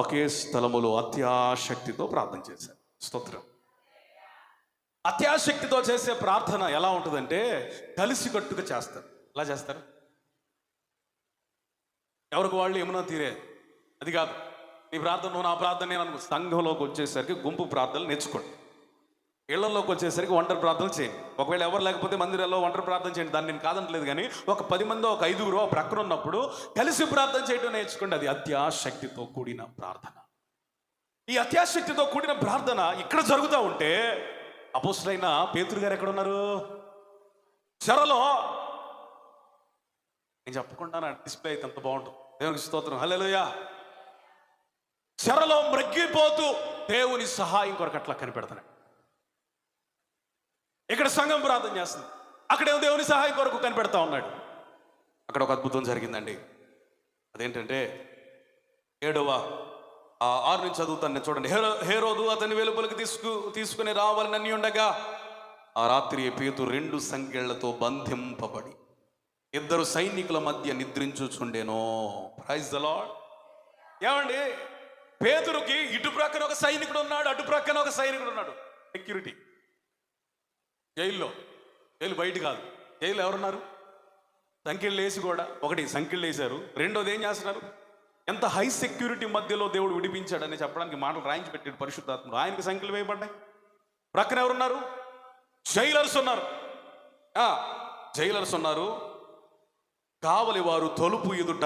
ఒకే స్థలములో అత్యాశక్తితో ప్రార్థన చేశారు. స్తోత్రం. అత్యాశక్తితో చేసే ప్రార్థన ఎలా ఉంటుందంటే కలిసికట్టుగా చేస్తారు. ఎలా చేస్తారు? ఎవరికి వాళ్ళు ఏమన్నా తీరే అది కాదు. నీ ప్రార్థన నువ్వు, నా ప్రార్థన నేను అనుకో. సంఘంలోకి వచ్చేసరికి గుంపు ప్రార్థనలు నేర్చుకోండి. ఇళ్లలోకి వచ్చేసరికి ఒంటరి ప్రార్థనలు చేయండి. ఒకవేళ ఎవరు లేకపోతే మందిరాల్లో ఒంటరి ప్రార్థన చేయండి, దాన్ని నేను కాదంటలేదు. కానీ ఒక 10 మంది, ఒక 5గురు ప్రక్కన ఉన్నప్పుడు కలిసి ప్రార్థన చేయడం నేర్చుకోండి. అది అత్యాశక్తితో కూడిన ప్రార్థన. ఈ అత్యాశక్తితో కూడిన ప్రార్థన ఇక్కడ జరుగుతూ ఉంటే అపోస్తులైన పేతురు గారు ఎక్కడ ఉన్నారు? చెరలో. నేను చెప్పకుండా నా డిస్ప్లే అయితే అంత బాగుంటుంది. దేవునికి స్తోత్రం. హల్లెలూయా. చెరలో మ్రగ్గిపోతూ దేవుని సహాయం కొరకు అట్లా కనిపెడుతున్నాడు. ఇక్కడ సంఘం ప్రార్థన చేస్తుంది, అక్కడేమో దేవుని సహాయం కొరకు కనిపెడతా ఉన్నాడు. అక్కడ ఒక అద్భుతం జరిగిందండి. అదేంటంటే 7వ 6 నుంచి చదువుతాను నేను, చూడండి. హేరోదు అతని వెలుపలికి తీసుకుని రావాలని ఉండగా ఆ రాత్రి పేతురు 2 సంకెళ్లతో బంధింపబడి 2 సైనికుల మధ్య నిద్రించుచుండెనో. Praise the lord. ఏమండి, పేతురుకి ఇటు ప్రక్కన ఒక సైనికుడు ఉన్నాడు, అటు ప్రక్కన ఒక సైనికుడు ఉన్నాడు. సెక్యూరిటీ. జైలు బయట కాదు, జైలు ఎవరున్నారు? సంఖ్యలు వేసి కూడా, ఒకటి సంఖ్యలు వేశారు, రెండోది ఏం చేస్తున్నారు? ఎంత హై సెక్యూరిటీ మధ్యలో దేవుడు విడిపించాడని చెప్పడానికి మాటలు రాయించి పెట్టాడు పరిశుద్ధాత్ముడు. ఆయనకి సంఖ్యలు వేయబడ్డాయి. ప్రక్కన ఎవరున్నారు? జైలర్స్ ఉన్నారు. జైలర్స్ ఉన్నారు. కావలి వారు తలుపు ఎదుట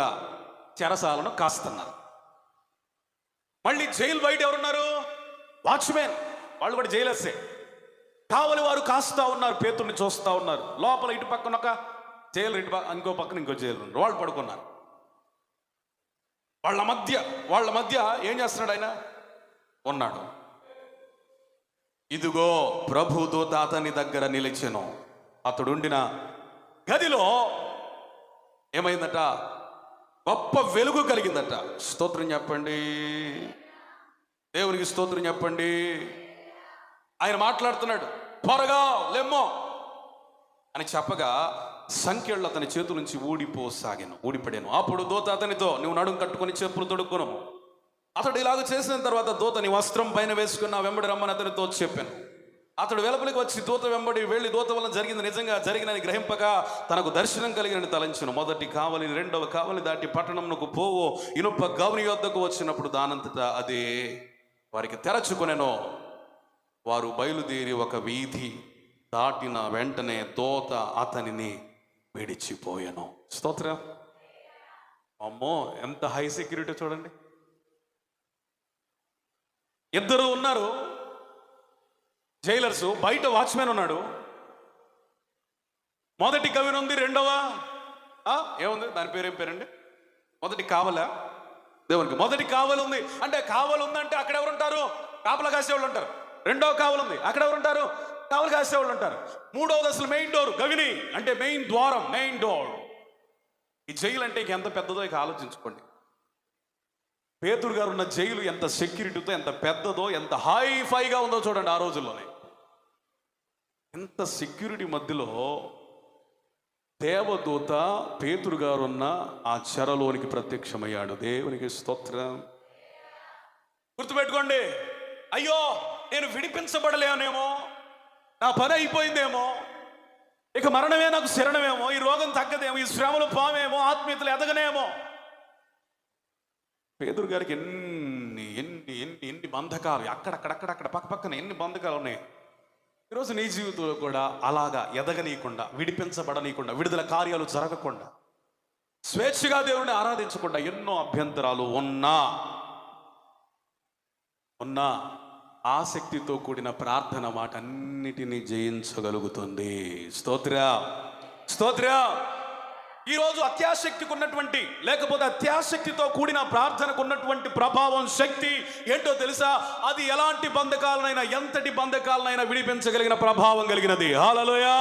చెరసాలను కాస్తున్నారు. మళ్ళీ జైలు బయట ఎవరున్నారు? వాచ్మెన్. వాళ్ళు కూడా జైలర్సే. కావలి వారు కాస్తా ఉన్నారు, పేతుర్ని చూస్తూ ఉన్నారు. లోపల ఇటు పక్కన ఒక జైలు, ఇంకో పక్కన ఇంకో జైలు ఉన్నారు. వాళ్ళు పడుకున్నారు. వాళ్ళ మధ్య ఏం చేస్తున్నాడు? ఆయన ఉన్నాడు. ఇదిగో ప్రభు దూత అతని దగ్గర నిలిచెను. అతడుండిన గదిలో ఏమైందట? గొప్ప వెలుగు కలిగిందట. స్తోత్రం చెప్పండి. దేవునికి స్తోత్రం చెప్పండి. ఆయన మాట్లాడుతున్నాడు. త్వరగా లెమ్మో అని చెప్పగా సంఖ్యలు అతని చేతుల నుంచి ఊడిపడాను. అప్పుడు దూత అతనితో, నువ్వు నడుము కట్టుకొని చెప్పులు తొడుక్కును. అతడు ఇలాగ చేసిన తర్వాత దూత, నీ వస్త్రం పైన వేసుకున్న వెంబడి రమ్మని అతనితో చెప్పాను. అతడు వెలుపలికి వచ్చి దూత వెంబడి వెళ్ళి దూత వలన జరిగింది నిజంగా జరిగినని గ్రహింపక తనకు దర్శనం కలిగినని తలంచును. మొదటి కావలిని రెండవ కావలి దాటి పట్టణంకు పోవు ఇనుప గౌని యొద్దకు వచ్చినప్పుడు దానంతటా అది వారికి తెరచుకొనెను. వారు బయలుదేరి ఒక వీధి దాటిన వెంటనే దూత అతనిని విడిచిపోయాను. స్తోత్రం. అమ్మో, ఎంత హై సెక్యూరిటీ చూడండి. ఇద్దరు ఉన్నారు జైలర్స్, బయట వాచ్మెన్ ఉన్నాడు. మొదటి కవిని ఉంది, రెండవ ఏముంది దాని పేరు, ఏం పేరండి? మొదటి కావల, దేవునికి మొదటి కావలి ఉంది. అంటే కావలి ఉందంటే అక్కడ ఎవరు ఉంటారు? కాపలా కాసేవాళ్ళు ఉంటారు. రెండవ కావలి ఉంది, అక్కడ ఎవరు ఉంటారు? కావలి కాసేవాళ్ళు ఉంటారు. మూడవది అసలు మెయిన్ డోర్, గవిని అంటే మెయిన్ ద్వారం, మెయిన్ డోర్. ఈ జైలు అంటే ఎంత పెద్దదో ఇక ఆలోచించుకోండి. పేతురు గారు ఉన్న జైలు ఎంత సెక్యూరిటీతో, ఎంత పెద్దదో, ఎంత హైఫైగా ఉందో చూడండి. ఆ రోజుల్లోనే ఎంత సెక్యూరిటీ మధ్యలో దేవదూత పేతురు గారు ఉన్న ఆ చెరలోనికి ప్రత్యక్షమయ్యాడు. దేవునికి స్తోత్రం. గుర్తుపెట్టుకోండి, అయ్యో నేను విడిపించబడలేనేమో, నా పని అయిపోయిందేమో, ఇక మరణమే నాకు శరణమేమో, ఈ రోగం తగ్గదేమో, ఈ శ్రమలు పోమేమో, ఆత్మీయతలు ఎదగనేమో. పేతురు గారికి ఎన్ని ఎన్ని ఎన్ని ఎన్ని బంధకాలు, అక్కడక్కడక్కడక్కడ పక్కన ఎన్ని బంధకాలు ఉన్నాయి. ఈరోజు నీ జీవితంలో కూడా అలాగా ఎదగనీయకుండా, విడిపించబడనీయకుండా, విడుదల కార్యాలు జరగకుండా, స్వేచ్ఛగా దేవుడిని ఆరాధించకుండా ఎన్నో అభ్యంతరాలు ఉన్నా ఆసక్తితో కూడిన ప్రార్థన వాటన్నిటినీ జయించగలుగుతుంది. స్తోత్ర. ఈరోజు అత్యాశక్తికి ఉన్నటువంటి, లేకపోతే అత్యాశక్తితో కూడిన ప్రార్థనకు ఉన్నటువంటి ప్రభావం, శక్తి ఏంటో తెలుసా? అది ఎలాంటి బంధకాలనైనా, ఎంతటి బంధకాలనైనా విడిపించగలిగిన ప్రభావం కలిగినది. హల్లెలూయా.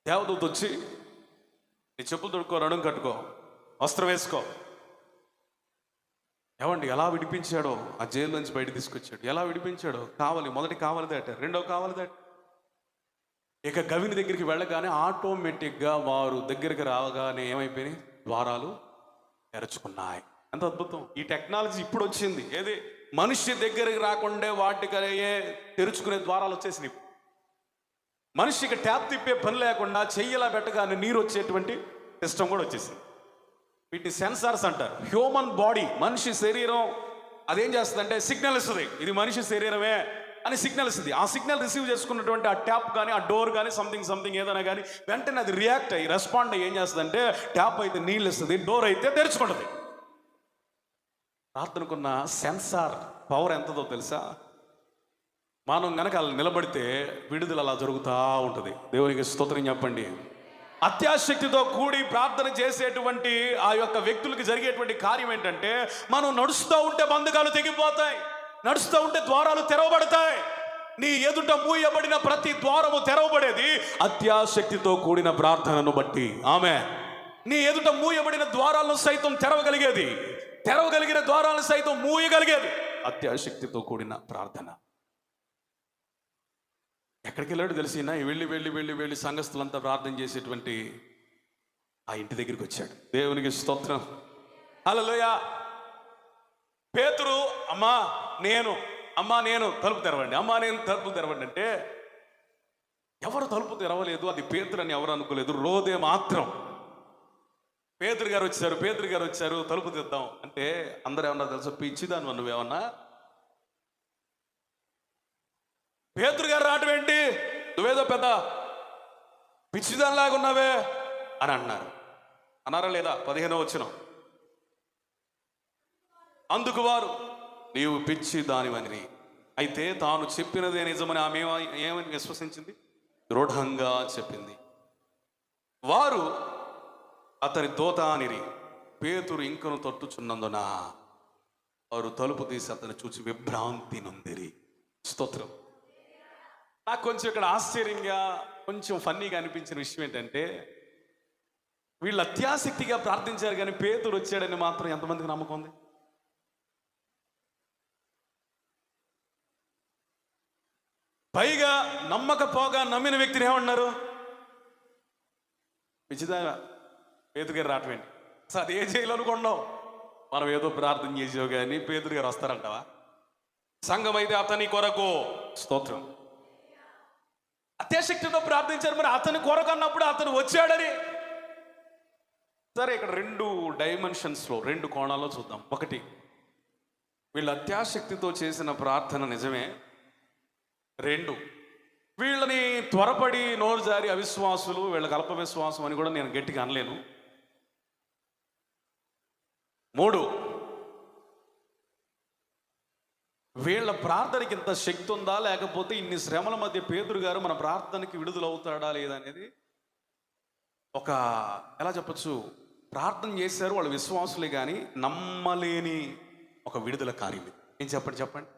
దేవదూత వచ్చి, నీ చెప్పులు తొడుక్కో, నడుం కట్టుకో, వస్త్రం వేసుకో. ఏమండి ఎలా విడిపించాడో, ఆ జైలు నుంచి బయట తీసుకొచ్చాడు. ఎలా విడిపించాడో, కావాలి మొదటి కావాలి దాట, రెండవ కావాలి దాట. ఇక గవిని దగ్గరికి వెళ్ళగానే ఆటోమేటిక్గా వారు దగ్గరికి రావగానే ఏమైపోయినాయి? ద్వారాలు తెరుచుకున్నాయి. ఎంత అద్భుతం! ఈ టెక్నాలజీ ఇప్పుడు వచ్చింది. ఏది మనిషి దగ్గరికి రాకుండా వాటికయ్యే తెరుచుకునే ద్వారాలు వచ్చేసినాయి. మనిషికి ట్యాప్ తిప్పే పని లేకుండా చెయ్యలా పెట్టగానే నీరు వచ్చేటువంటి సిస్టమ్ కూడా వచ్చేసింది. వీటిని సెన్సార్స్ అంటారు. హ్యూమన్ బాడీ, మనిషి శరీరం అదేం చేస్తుందంటే సిగ్నల్ ఇస్తుంది, ఇది మనిషి శరీరమే అని సిగ్నల్ ఇస్తుంది. ఆ సిగ్నల్ రిసీవ్ చేసుకున్నటువంటి ఆ ట్యాప్ కానీ, ఆ డోర్ కానీ, సంథింగ్ ఏదైనా కానీ వెంటనే అది రియాక్ట్ అయ్యి, రెస్పాండ్ అయ్యి ఏం చేస్తుందంటే, ట్యాప్ అయితే నీళ్ళు ఇస్తుంది, డోర్ అయితే తెరుచుకుంటుంది. ప్రార్థనకున్న సెన్సార్ పవర్ ఎంతదో తెలుసా? మనం గనక అలా నిలబడితే విడుదల అలా జరుగుతూ ఉంటుంది. దేవునికి స్తోత్రం చెప్పండి. అత్యాశక్తితో కూడి ప్రార్థన చేసేటువంటి ఆ యొక్క వ్యక్తులకి జరిగేటువంటి కార్యం ఏంటంటే, మనం నడుస్తూ ఉంటే బంధకాలు తెగిపోతాయి, నడుస్తూ ఉంటే ద్వారాలు తెరవబడతాయి. నీ ఎదుట మూయబడిన ప్రతి ద్వారము తెరవబడేది అత్యాశక్తితో కూడిన ప్రార్థనను బట్టి. ఆమేన్. నీ ఎదుట మూయబడిన ద్వారాలను సైతం తెరవగలిగిన ద్వారాలను సైతం మూయగలిగేది అత్యాశక్తితో కూడిన ప్రార్థన. ఎక్కడికి వెళ్ళాడు తెలిసినా? వెళ్ళి వెళ్ళి వెళ్ళి వెళ్ళి సంఘస్థులంతా ప్రార్థన చేసేటువంటి ఆ ఇంటి దగ్గరికి వచ్చాడు. దేవునికి స్తోత్రం. హల్లెలూయా. పేతురు, అమ్మా నేను తలుపు తెరవండి, నేను తలుపు తెరవండి అంటే ఎవరు తలుపు తెరవలేదు. అది పేతురు అని ఎవరు అనుకోలేదు. రోదే మాత్రం పేతురు గారు వచ్చారు, తలుపు తెద్దాం అంటే అందరూ ఏమన్నా తెలుసా? పిచ్చిదాను నువ్వేమన్నా, పేతురు గారు రావటం ఏంటి, నువ్వేదో పెద్ద పిచ్చిదానిలాగా ఉన్నావే అని అన్నారా లేదా? 15వ వచనం. అందుకు వారు, నీవు పిచ్చి దానివని, అయితే తాను చెప్పినదే నిజమని ఆమె ఏమని విశ్వసించింది? దృఢంగా చెప్పింది. వారు అతని దూత అనిరి. పేతురు ఇంకను తట్టుచున్నందున వారు తలుపు తీసి అతను చూసి విభ్రాంతి నొందిరి. స్తోత్రం. నాకు కొంచెం ఇక్కడ ఆశ్చర్యంగా, కొంచెం ఫన్నీగా అనిపించిన విషయం ఏంటంటే, వీళ్ళు అత్యాసక్తిగా ప్రార్థించారు కానీ పేతురు వచ్చాడని మాత్రం ఎంతమందికి నమ్మకం ఉంది? పైగా నమ్మకపోగా నమ్మిన వ్యక్తిని ఏమన్నారు? పిచ్చిదాగా పేతురు గారు రావటం ఏంటి? అసలు అది ఏ చేయాలనుకున్నావు? మనం ఏదో ప్రార్థన చేసావు కానీ పేతురు గారు వస్తారంటావా? సంఘమైతే అతని కొరకు. స్తోత్రం. అత్యాశక్తితో ప్రార్థించారు, మరి అతని కొరకు అన్నప్పుడు అతను వచ్చాడని. సరే, ఇక్కడ 2 డైమెన్షన్స్లో 2 కోణాల్లో చూద్దాం. ఒకటి, వీళ్ళు అత్యాశక్తితో చేసిన ప్రార్థన నిజమే. 2, వీళ్ళని త్వరపడి నోరు జారి అవిశ్వాసులు, వీళ్ళకి అల్ప విశ్వాసం అని కూడా నేను గట్టిగా అనలేను. 3, వీళ్ళ ప్రార్థనకి ఇంత శక్తి ఉందా, లేకపోతే ఇన్ని శ్రమల మధ్య పేతురు గారు మన ప్రార్థనకి విడుదలవుతాడా లేదా అనేది ఒక, ఎలా చెప్పచ్చు, ప్రార్థన చేశారు వాళ్ళు విశ్వాసులే, కానీ నమ్మలేని ఒక విడుదల కార్యం. ఏం చెప్పండి.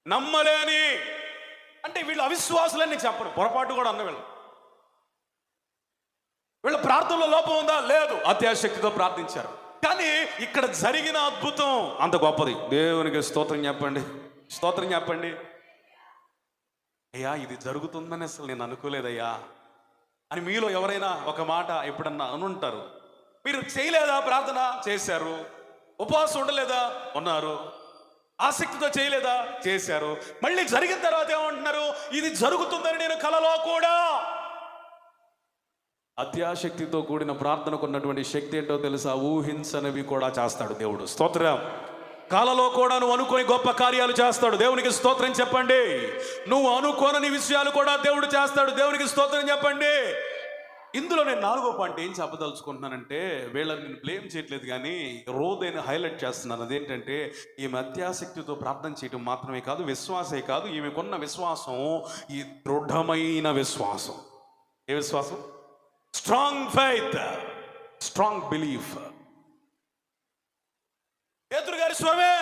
నమ్మలేని అంటే వీళ్ళు అవిశ్వాసులని చెప్పరు, పొరపాటు కూడా అన్న. వీళ్ళ ప్రార్థనలో లోపం ఉందా? లేదు, అత్యాశక్తితో ప్రార్థించారు. కానీ ఇక్కడ జరిగిన అద్భుతం అంత గొప్పది. దేవునికి స్తోత్రం చెప్పండి. అయ్యా, ఇది జరుగుతుందని అసలు నేను అనుకోలేదయ్యా అని మీలో ఎవరైనా ఒక మాట ఎప్పుడన్నా అనుంటారు. మీరు చేయలేదా? ప్రార్థన చేశారు. ఉపవాసం ఉండలేదా? ఉన్నారు. ఆసక్తితో చేయలేదా? చేశారు. మళ్ళీ జరిగిన తర్వాత ఏమంటున్నారు? ఇది జరుగుతుందని నేను కలలో కూడా. అత్యాశక్తితో కూడిన ప్రార్థనకు ఉన్నటువంటి శక్తి ఏంటో తెలుసా? ఊహించనివి కూడా చేస్తాడు దేవుడు. స్తోత్రం. కాలలో కూడా నువ్వు అనుకోని గొప్ప కార్యాలు చేస్తాడు. దేవునికి స్తోత్రం చెప్పండి. నువ్వు అనుకోనని విషయాలు కూడా దేవుడు చేస్తాడు. దేవునికి స్తోత్రం చెప్పండి. ఇందులో నేను 4వ పాయింట్ ఏం చెప్పదలుచుకుంటున్నానంటే, వీళ్ళని నేను బ్లేమ్ చేయట్లేదు, కానీ రోజైనా హైలైట్ చేస్తున్నాను. అదేంటంటే, ఈమె అత్యాశక్తితో ప్రార్థన చేయడం మాత్రమే కాదు, విశ్వాసే కాదు, ఈమెకున్న విశ్వాసం ఈ దృఢమైన విశ్వాసం. ఏ విశ్వాసం? Strong faith, strong belief. పేతురు గారి స్వరమే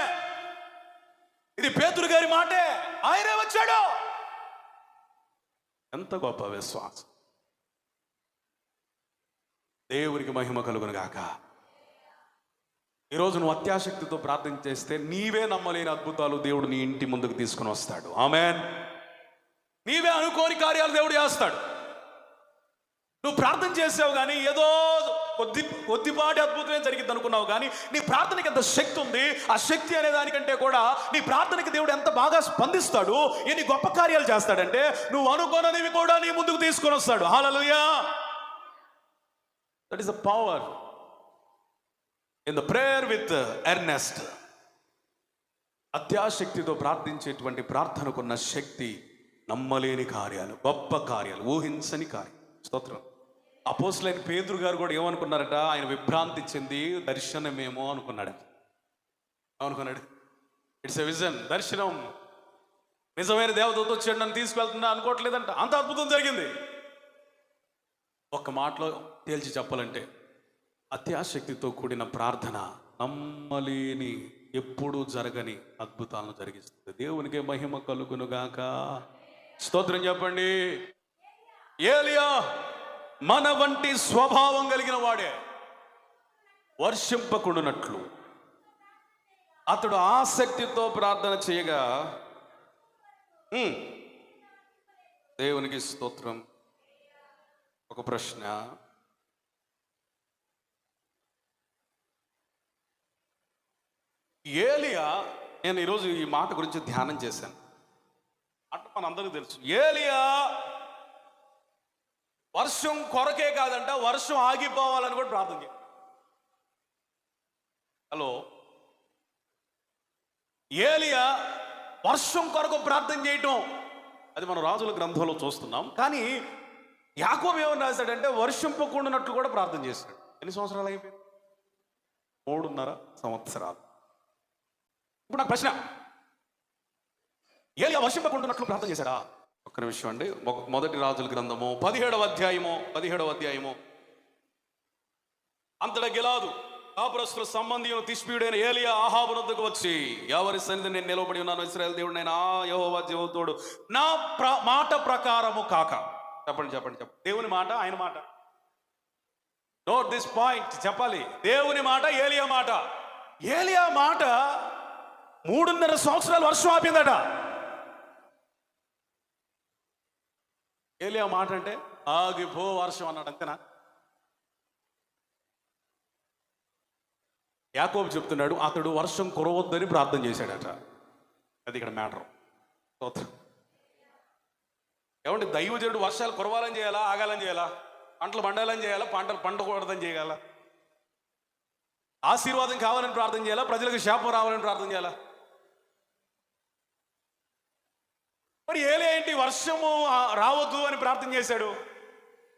ఇది, పేతురు గారి మాటే, ఆయనే వచ్చాడు. ఎంత గొప్ప విశ్వాసం. దేవునికి మహిమ కలుగును గాక. ఈరోజు నువ్వు అత్యాశక్తితో ప్రార్థన చేస్తే నీవే నమ్మలేని అద్భుతాలు దేవుడు నీ ఇంటి ముందుకు తీసుకుని వస్తాడు. ఆమేన్. నీవే అనుకోని కార్యాలు దేవుడు చేస్తాడు. నువ్వు ప్రార్థన చేసావు కానీ ఏదో కొద్దిపాటి అద్భుతమే జరిగింది అనుకున్నావు, కానీ నీ ప్రార్థనకి ఎంత శక్తి ఉంది. ఆ శక్తి అనే దానికంటే కూడా నీ ప్రార్థనకి దేవుడు ఎంత బాగా స్పందిస్తాడు, ఎన్ని గొప్ప కార్యాలు చేస్తాడంటే నువ్వు అనుకోననివి కూడా నీ ముందుకు తీసుకొని వస్తాడు. Hallelujah. That is the power in the prayer with earnest. అత్యాశక్తితో ప్రార్థించేటువంటి ప్రార్థనకున్న శక్తి నమ్మలేని కార్యాలు, గొప్ప కార్యాలు, ఊహించని కార్యం. స్తోత్రం. అపోస్తలుడైన పేతురు గారు కూడా ఏమనుకున్నారట? ఆయన విభ్రాంతి చెంది దర్శనమేమో అనుకున్నాడు. ఇట్స్ ఎ విజన్, దర్శనం. నిజమైన దేవదూత వచ్చాడు నన్ను తీసుకెళ్తున్నా అనుకోవట్లేదంట. అంత అద్భుతం జరిగింది. ఒక్క మాటలో తేల్చి చెప్పాలంటే, అత్యాశక్తితో కూడిన ప్రార్థన నమ్మలేని, ఎప్పుడూ జరగని అద్భుతాలను జరిగిస్తుంది. దేవునికి మహిమ కలుగును గాక. స్తోత్రం చెప్పండి. ఏలియా మన వంటి స్వభావం కలిగిన వాడే. వర్షింపకుండునట్లు అతడు ఆసక్తితో ప్రార్థన చేయగా, దేవునికి స్తోత్రం. ఒక ప్రశ్న, ఏలియా, నేను ఈరోజు ఈ మాట గురించి ధ్యానం చేశాను. అంటే మనందరికీ తెలుసు, ఏలియా వర్షం కొరకే కాదంట, వర్షం ఆగిపోవాలని కూడా ప్రార్థన చేయాలి. హలో, ఏలియా వర్షం కొరకు ప్రార్థన చేయటం అది మనం రాజుల గ్రంథంలో చూస్తున్నాం. కానీ యాకోబు ఏమని రాశాడంటే వర్షింపకుండానట్లు కూడా ప్రార్థన చేశాడు. ఎన్ని సంవత్సరాలు అయిపోయింది? 3.5 సంవత్సరాలు. ఇప్పుడు నాకు ప్రశ్న, ఏలియా వర్షింపకుండానట్లు ప్రార్థన చేశాడా? ఒక్క నిమిషం అండి. మొదటి రాజుల గ్రంథము 17వ అధ్యాయము. అంతటా గిలాదు కాపురస్తుల సంబంధించిన తిష్బీయుడైన ఏలియా అహాబు వద్దకు వచ్చి, ఎవరి సన్నిధి నేను నిలబడి ఉన్నాను, ఇశ్రాయేలు దేవుడు నేను యెహోవా జీవతోడు, నా మాట ప్రకారము కాక. చెప్పండి. దేవుని మాట, ఆయన మాట. Note this point. చెప్పాలి. దేవుని మాట, ఏలియా మాట. ఏలియా మాట 3.5 సంవత్సరాలు వర్షం ఆపిందట. ఏలియా మాట అంటే ఆగిపో వర్షం అన్నాడు, అంతేనా? యాకోబు చెప్తున్నాడు, అతడు వర్షం కురవద్దని ప్రార్థన చేశాడట. అది ఇక్కడ మ్యాటర్. స్తోత్రం. ఏమంటే దైవజనుడు వర్షాలు కురవాలని చేయాలా, ఆగాలని చేయాలా, పంటలు పండాలని చేయాలా, పంటలు పండకూడదని చేయాలా, ఆశీర్వాదం కావాలని ప్రార్థన చేయాలా, ప్రజలకు శాపం రావాలని ప్రార్థన చేయాలా? మరి ఏలియా ఏంటి వర్షము రావద్దు అని ప్రార్థన చేశాడు?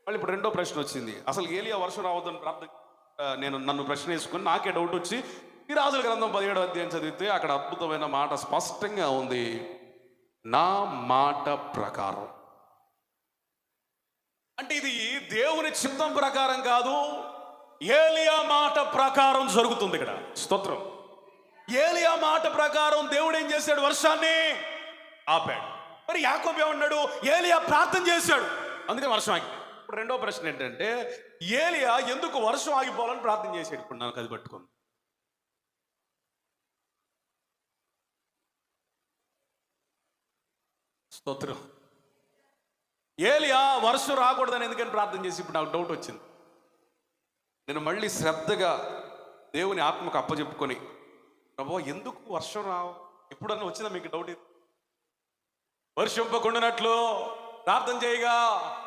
మళ్ళీ ఇప్పుడు రెండో ప్రశ్న వచ్చింది. అసలు ఏలియా వర్షం రావద్దు అని ప్రార్థన నన్ను ప్రశ్న వేసుకుని నాకే డౌట్ వచ్చి ఈ రాజుల గ్రంథం 17వ అధ్యాయం చదివితే అక్కడ అద్భుతమైన మాట స్పష్టంగా ఉంది. నా మాట ప్రకారం. అంటే ఇది దేవుని చిత్తం ప్రకారం కాదు, ఏలియా మాట ప్రకారం జరుగుతుంది ఇక్కడ. స్తోత్రం. ఏలియా మాట ప్రకారం దేవుడు ఏం చేశాడు? వర్షాన్ని ఆపాడు. మరి యాకోబు ఏమన్నాడు? ఏలియా ప్రార్థన చేశాడు, అందుకని వర్షం ఆగి. ఇప్పుడు రెండో ప్రశ్న ఏంటంటే, ఏలియా ఎందుకు వర్షం ఆగిపోవాలని ప్రార్థన చేశాడు? ఇప్పుడు నాకు అది పట్టుకుంది. స్తోత్రం. ఏలియా వర్షం రాకూడదని ఎందుకని ప్రార్థన చేసి ఇప్పుడు నాకు డౌట్ వచ్చింది. నేను మళ్ళీ శ్రద్ధగా దేవుని ఆత్మకు అప్పచెప్పుకొని, ప్రభు ఎందుకు వర్షం రావు? ఎప్పుడన్నా వచ్చిందా మీకు డౌట్? వర్షింపకుండానట్లు ప్రార్థన చేయగా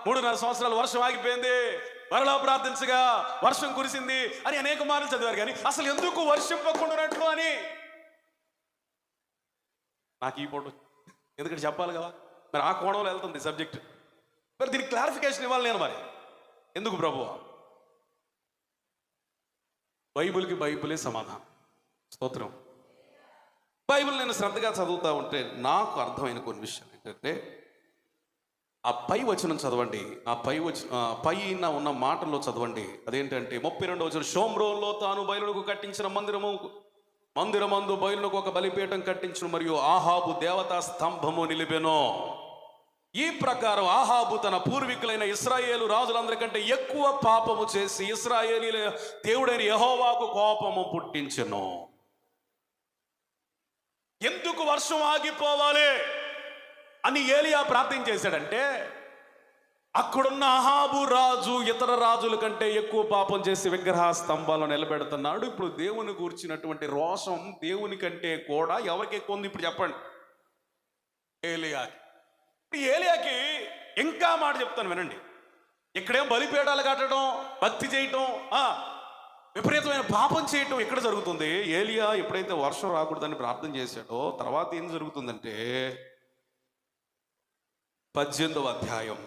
3.5 సంవత్సరాలు వర్షం ఆగిపోయింది, మరలా ప్రార్థించగా వర్షం కురిసింది అని అనేక మార్లు చదివారు. కానీ అసలు ఎందుకు వర్షింపకుండానట్లు అని నాకు ఈ ఫోటో ఎందుకంటే చెప్పాలి కదా, మరి ఆ కోణంలో వెళ్తుంది సబ్జెక్ట్. మరి దీనికి క్లారిఫికేషన్ ఇవ్వాలి నేను. మరి ఎందుకు ప్రభువా? బైబిల్కి బైబిలే సమాధానం. స్తోత్రం. బైబిల్ నేను శ్రద్ధగా చదువుతూ ఉంటే నాకు అర్థమైన కొన్ని విషయాలు ఏంటంటే, ఆ పై వచనం చదవండి, ఆ పైన ఉన్న మాటల్లో చదవండి. అదేంటంటే 32వ వచనం, షోమ్రోన్లో తాను బయలుకు కట్టించిన మందిరమందు బయలుకు ఒక బలిపీఠం కట్టించిన, మరియు ఆహాబు దేవతా స్తంభము నిలిపెను. ఈ ప్రకారం ఆహాబు తన పూర్వీకులైన ఇశ్రాయేలు రాజులందరికంటే ఎక్కువ పాపము చేసి ఇశ్రాయేలీల దేవుడైన యెహోవాకు కోపము పుట్టించెను. ఎందుకు వర్షం ఆగిపోవాలి అని ఏలియా ప్రార్థన చేశాడంటే, అక్కడున్న అహాబు రాజు ఇతర రాజుల కంటే ఎక్కువ పాపం చేసి విగ్రహ స్తంభాలను నిలబెడుతున్నాడు. ఇప్పుడు దేవుని గూర్చినటువంటి రోషం దేవుని కంటే కూడా ఎవరికి ఎక్కువ ఉంది? ఇప్పుడు చెప్పండి. ఏలియాకి. ఏలియాకి ఇంకా మాట చెప్తాను వినండి. ఇక్కడేం బలిపీఠాలు కట్టడం, భక్తి చేయటం, విపరీతమైన పాపం చేయటం ఎక్కడ జరుగుతుంది? ఏలియా ఎప్పుడైతే వర్షం రాకూడదని ప్రార్థన చేశాడో తర్వాత ఏం జరుగుతుందంటే 18వ అధ్యాయం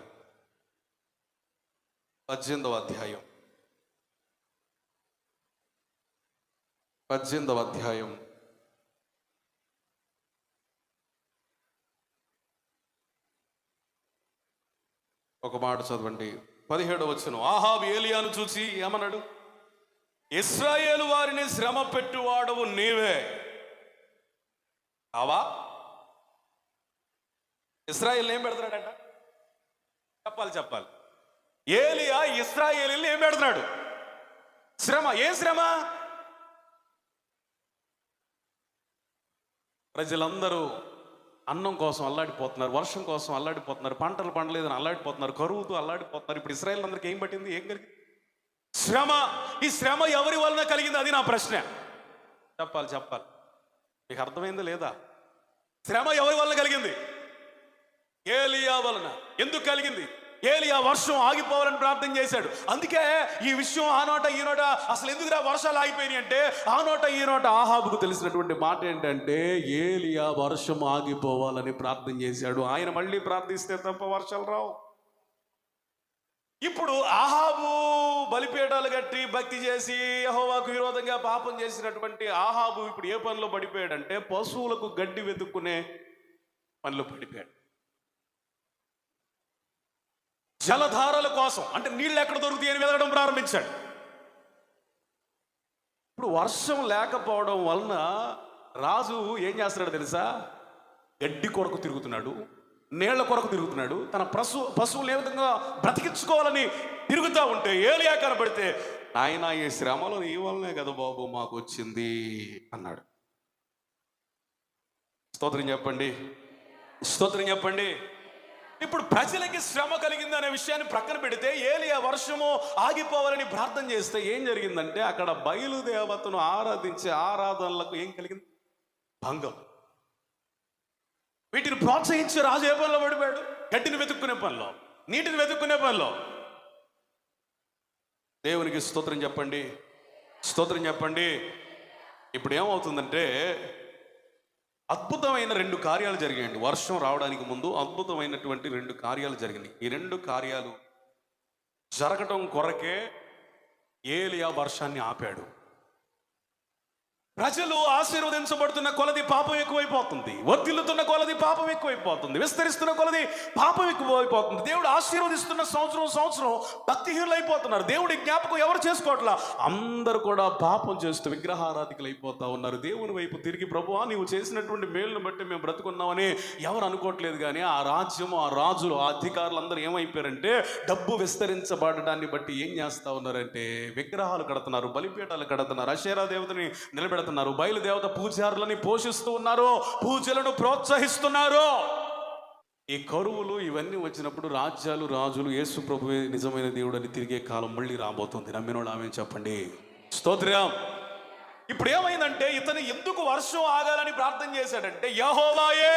ఒక మాట చదవండి. 17వ వచనం. ఆహాబు ఏలియాను చూసి ఏమన్నాడు? ఇశ్రాయేలు వారిని శ్రమ పెట్టువాడవు నీవే కావా? ఇశ్రాయేల్ ఏం పెడుతున్నాడట? చెప్పాలి. ఏలియా ఇశ్రాయేలీని ఏం పెడుతున్నాడు? శ్రమ. ఏ శ్రమ? ప్రజలందరూ అన్నం కోసం అల్లాడిపోతున్నారు, వర్షం కోసం అల్లాడిపోతున్నారు, పంటలు పండలేదని అల్లాడిపోతున్నారు, కరువుతో అల్లాడిపోతున్నారు. ఇప్పుడు ఇశ్రాయేల్ అందరికి ఏం పట్టింది? ఏం కలిగింది? శ్రమ. ఈ శ్రమ ఎవరి వలన కలిగింది? అది నా ప్రశ్న. చెప్పాలి. మీకు అర్థమైందా లేదా? శ్రమ ఎవరి వలన కలిగింది? ఏలియా వలన. ఎందుకు కలిగింది? ఏలియా వర్షం ఆగిపోవాలని ప్రార్థన చేశాడు. అందుకే ఈ విషయం ఆ నోట ఈ నోట అసలు ఎందుకురా వర్షాలు ఆగిపోయినాయి అంటే, ఆ నోట ఈ నోట ఆహాబుకు తెలిసినటువంటి మాట ఏంటంటే, ఏలియా వర్షం ఆగిపోవాలని ప్రార్థన చేశాడు. ఆయన మళ్ళీ ప్రార్థిస్తే తప్ప వర్షాలు రావు. ఇప్పుడు ఆహాబు బలిపీఠాలు కట్టి భక్తి చేసి యెహోవాకు విరోధంగా పాపం చేసినటువంటి ఆహాబు ఇప్పుడు ఏ పనిలో పడిపోయాడంటే, పశువులకు గడ్డి వెతుక్కునే పనిలో పడిపోయాడు. జలధారల కోసం, అంటే నీళ్ళు ఎక్కడ దొరుకుతాయని వెతకడం ప్రారంభించాడు. ఇప్పుడు వర్షం లేకపోవడం వలన రాజు ఏం చేస్తున్నాడు తెలుసా? గడ్డి కొరకు తిరుగుతున్నాడు, నీళ్ల కొరకు తిరుగుతున్నాడు, తన పశువులు ఏ విధంగా బ్రతికించుకోవాలని తిరుగుతూ ఉంటే ఏలియా కనబడితే, ఆయన ఈ శ్రమలో నీ వల్లనే కదా బాబు మాకు వచ్చింది అన్నాడు. స్తోత్రం చెప్పండి. ఇప్పుడు ప్రజలకి శ్రమ కలిగింది అనే విషయాన్ని ప్రక్కన పెడితే, ఏలియా వర్షము ఆగిపోవాలని ప్రార్థన చేస్తే ఏం జరిగిందంటే, అక్కడ బయలుదేవతను ఆరాధించే ఆరాధనలకు ఏం కలిగింది? భంగం. వీటిని ప్రోత్సహించి రాజు ఏ పనిలో పడిపోయాడు? గడ్డిని వెతుక్కునే పనిలో, నీటిని వెతుక్కునే పనిలో. దేవునికి స్తోత్రం చెప్పండి, స్తోత్రం చెప్పండి. ఇప్పుడు ఏమవుతుందంటే అద్భుతమైన 2 కార్యాలు జరిగాయండి. వర్షం రావడానికి ముందు అద్భుతమైనటువంటి 2 కార్యాలు జరిగినాయి. ఈ 2 కార్యాలు జరగటం కొరకే ఏలియా వర్షాన్ని ఆపాడు. ప్రజలు ఆశీర్వదించబడుతున్న కొలది పాపం ఎక్కువైపోతుంది, వర్ధిల్లుతున్న కొలది పాపం ఎక్కువైపోతుంది, విస్తరిస్తున్న కొలది పాపం ఎక్కువైపోతుంది. దేవుడు ఆశీర్వదిస్తున్న సంవత్సరం భక్తిహీనులు అయిపోతున్నారు. దేవుడి జ్ఞాపకం ఎవరు చేసుకోవట్లా, అందరూ కూడా పాపం చేస్తూ విగ్రహారాధికులు అయిపోతా ఉన్నారు. దేవుని వైపు తిరిగి ప్రభువా నీవు చేసినటువంటి మేలును బట్టి మేము బ్రతుకున్నామని ఎవరు అనుకోవట్లేదు. కానీ ఆ రాజ్యము, ఆ రాజులు, ఆ అధికారులు అందరూ ఏమైపోయారంటే డబ్బు విస్తరించబడడాన్ని బట్టి ఏం చేస్తా ఉన్నారంటే విగ్రహాలు కడుతున్నారు, బలిపీఠాలు కడుతున్నారు, అషేరా దేవతని నిలబెడుతున్నారు, బయలుదేవత పూజారులని పోషిస్తూ ఉన్నారు, పూజలను ప్రోత్సహిస్తున్నారు. ఈ కరువులు ఇవన్నీ వచ్చినప్పుడు రాజ్యాలు, రాజులు యేసు ప్రభువే నిజమైన దేవుడు అని తిరిగే కాలం మళ్ళీ రాబోతుంది. నమ్మినోడు ఆమె చెప్పండి, స్తోత్రం. ఇప్పుడు ఏమైందంటే ఇతను ఎందుకు వర్షం ఆగాలని ప్రార్థన చేశాడంటే యెహోవాయే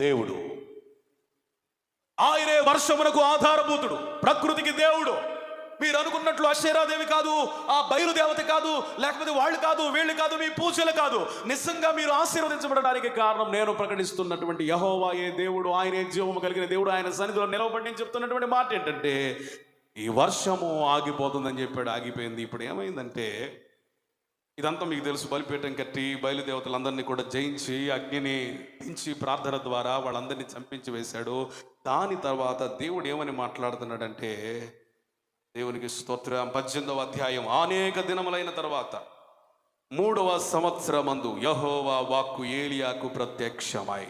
దేవుడు, ఆయనే వర్షమునకు ఆధారభూతుడు, ప్రకృతికి దేవుడు. మీరు అనుకున్నట్లు అషేరాదేవి కాదు, ఆ బయలుదేవత కాదు, లేకపోతే వాళ్ళు కాదు, వీళ్ళు కాదు, మీ పూజలు కాదు. నిజంగా మీరు ఆశీర్వదించబడడానికి కారణం నేను ప్రకటిస్తున్నటువంటి యెహోవాయే దేవుడు, ఆయనే జీవము కలిగిన దేవుడు. ఆయన సన్నిధిలో నిలవబడి నేను చెప్తున్నటువంటి మాట ఏంటంటే ఈ వర్షము ఆగిపోతుందని చెప్పాడు, ఆగిపోయింది. ఇప్పుడు ఏమైందంటే ఇదంతా మీకు తెలుసు, బలిపీఠం కట్టి బయలుదేవతలందరినీ కూడా జయించి అగ్నిని దించి ప్రార్థన ద్వారా వాళ్ళందరినీ చంపించి వేశాడు. దాని తర్వాత దేవుడు ఏమని మాట్లాడుతున్నాడంటే, దేవునికి స్తోత్రం, 18వ అధ్యాయం, అనేక దినములైన తర్వాత 3వ సంవత్సరమందు యెహోవా వాక్కు ఏలియాకు ప్రత్యక్షమై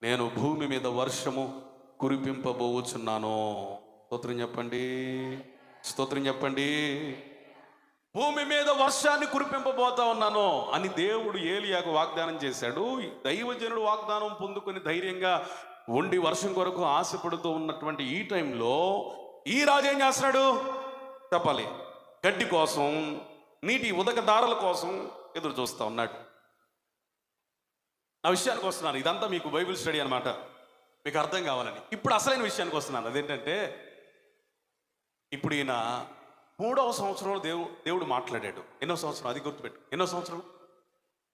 నేను భూమి మీద వర్షము కురిపింపబోచున్నాను. స్తోత్రం చెప్పండి, స్తోత్రం చెప్పండి. భూమి మీద వర్షాన్ని కురిపింపబోతా ఉన్నాను అని దేవుడు ఏలియాకు వాగ్దానం చేశాడు. దైవజనుడు వాగ్దానం పొందుకొని ధైర్యంగా ఉండి వర్షం కొరకు ఆశపడుతూ ఉన్నటువంటి ఈ టైంలో ఈ రాజు ఏం చేస్తున్నాడు చెప్పాలి, గడ్డి కోసం, నీటి ఉదకదారుల కోసం ఎదురు చూస్తూ ఉన్నాడు. నా విషయానికి వస్తున్నాను, ఇదంతా మీకు బైబిల్ స్టడీ అనమాట, మీకు అర్థం కావాలని. ఇప్పుడు అసలైన విషయానికి వస్తున్నాను. అదేంటంటే ఇప్పుడు ఈయన 3వ సంవత్సరంలో దేవుడు మాట్లాడాడు. ఎన్నో సంవత్సరం అది గుర్తుపెట్టు, ఎన్నో సంవత్సరం.